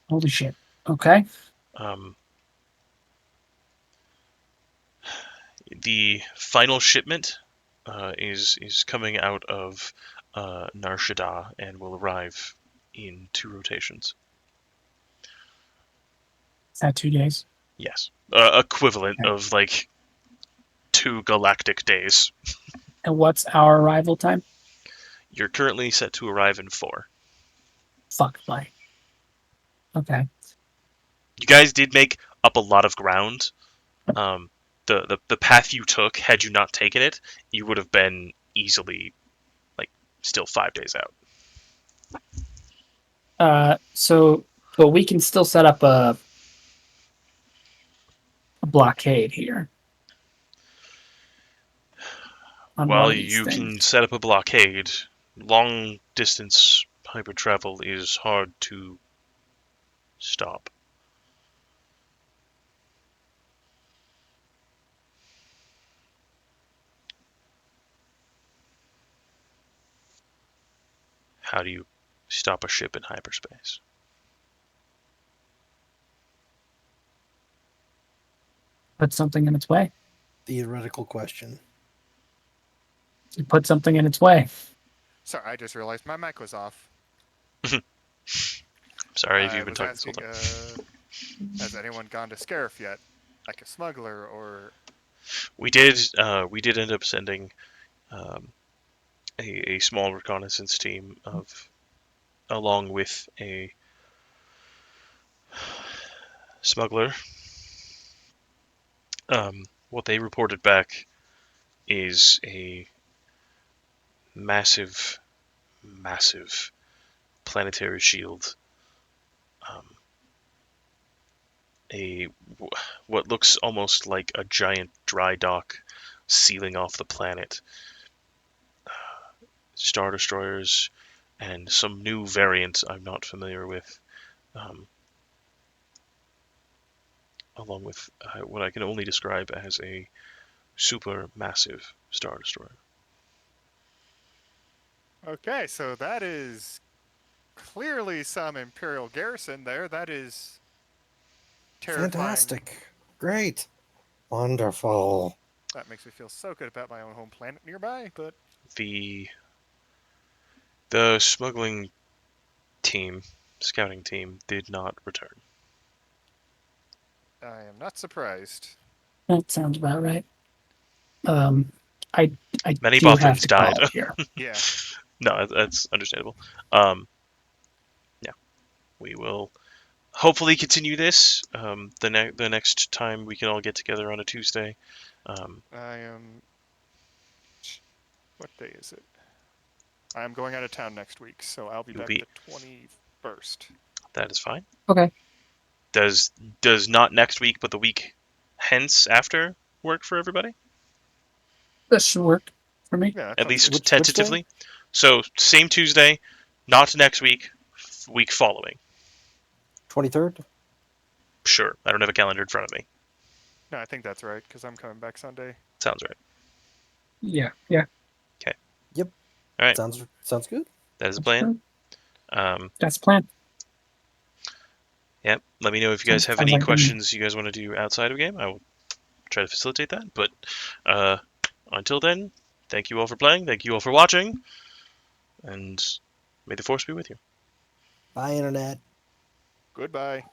Holy shit. Okay. The final shipment is coming out of Nar Shaddaa and will arrive in 2 rotations. Is that 2 days? Yes, equivalent Okay. of like 2 galactic days. And what's our arrival time? You're currently set to arrive in 4. Fuck, bye. Okay. You guys did make up a lot of ground. The path you took, had you not taken it, you would have been easily, like, still 5 days out. But we can still set up a blockade here. On one Well, of these you things. can set up a blockade. Long distance hyper travel is hard to stop. How do you stop a ship in hyperspace? Put something in its way. Theoretical question. You put something in its way. Sorry, I just realized my mic was off. Sorry if I you've been was talking this whole asking, time. has anyone gone to Scarif yet? Like a smuggler or... We did end up sending a small reconnaissance team along with a smuggler. What they reported back is a massive planetary shield. What looks almost like a giant dry dock sealing off the planet. Star destroyers and some new variant I'm not familiar with. Along with what I can only describe as a super massive Star Destroyer. Okay, so that is clearly some Imperial garrison there. That is terrifying. Fantastic. Great. Wonderful. That makes me feel so good about my own home planet nearby, but... The smuggling team, scouting team, did not return. I am not surprised. That sounds about right. I Many do have Bothlings to died. call here. Yeah. No, that's understandable. Yeah, we will hopefully continue this. The next time we can all get together on a Tuesday. I am... What day is it? I am going out of town next week, so I'll be You'll back be- the 21st. That is fine. Okay. Does not next week, but the week hence after work for everybody? This should work for me. Yeah, At least Which tentatively. So same Tuesday, not next week, week following. 23rd? Sure. I don't have a calendar in front of me. No, I think that's right, because I'm coming back Sunday. Sounds right. Yeah. Yep. All right. Sounds good. That is the plan. That's the plan. Yeah. Let me know if you guys have Sounds any like a plan. questions you guys want to do outside of game. I will try to facilitate that. But until then, thank you all for playing. Thank you all for watching. And may the force be with you. Bye, Internet. Goodbye.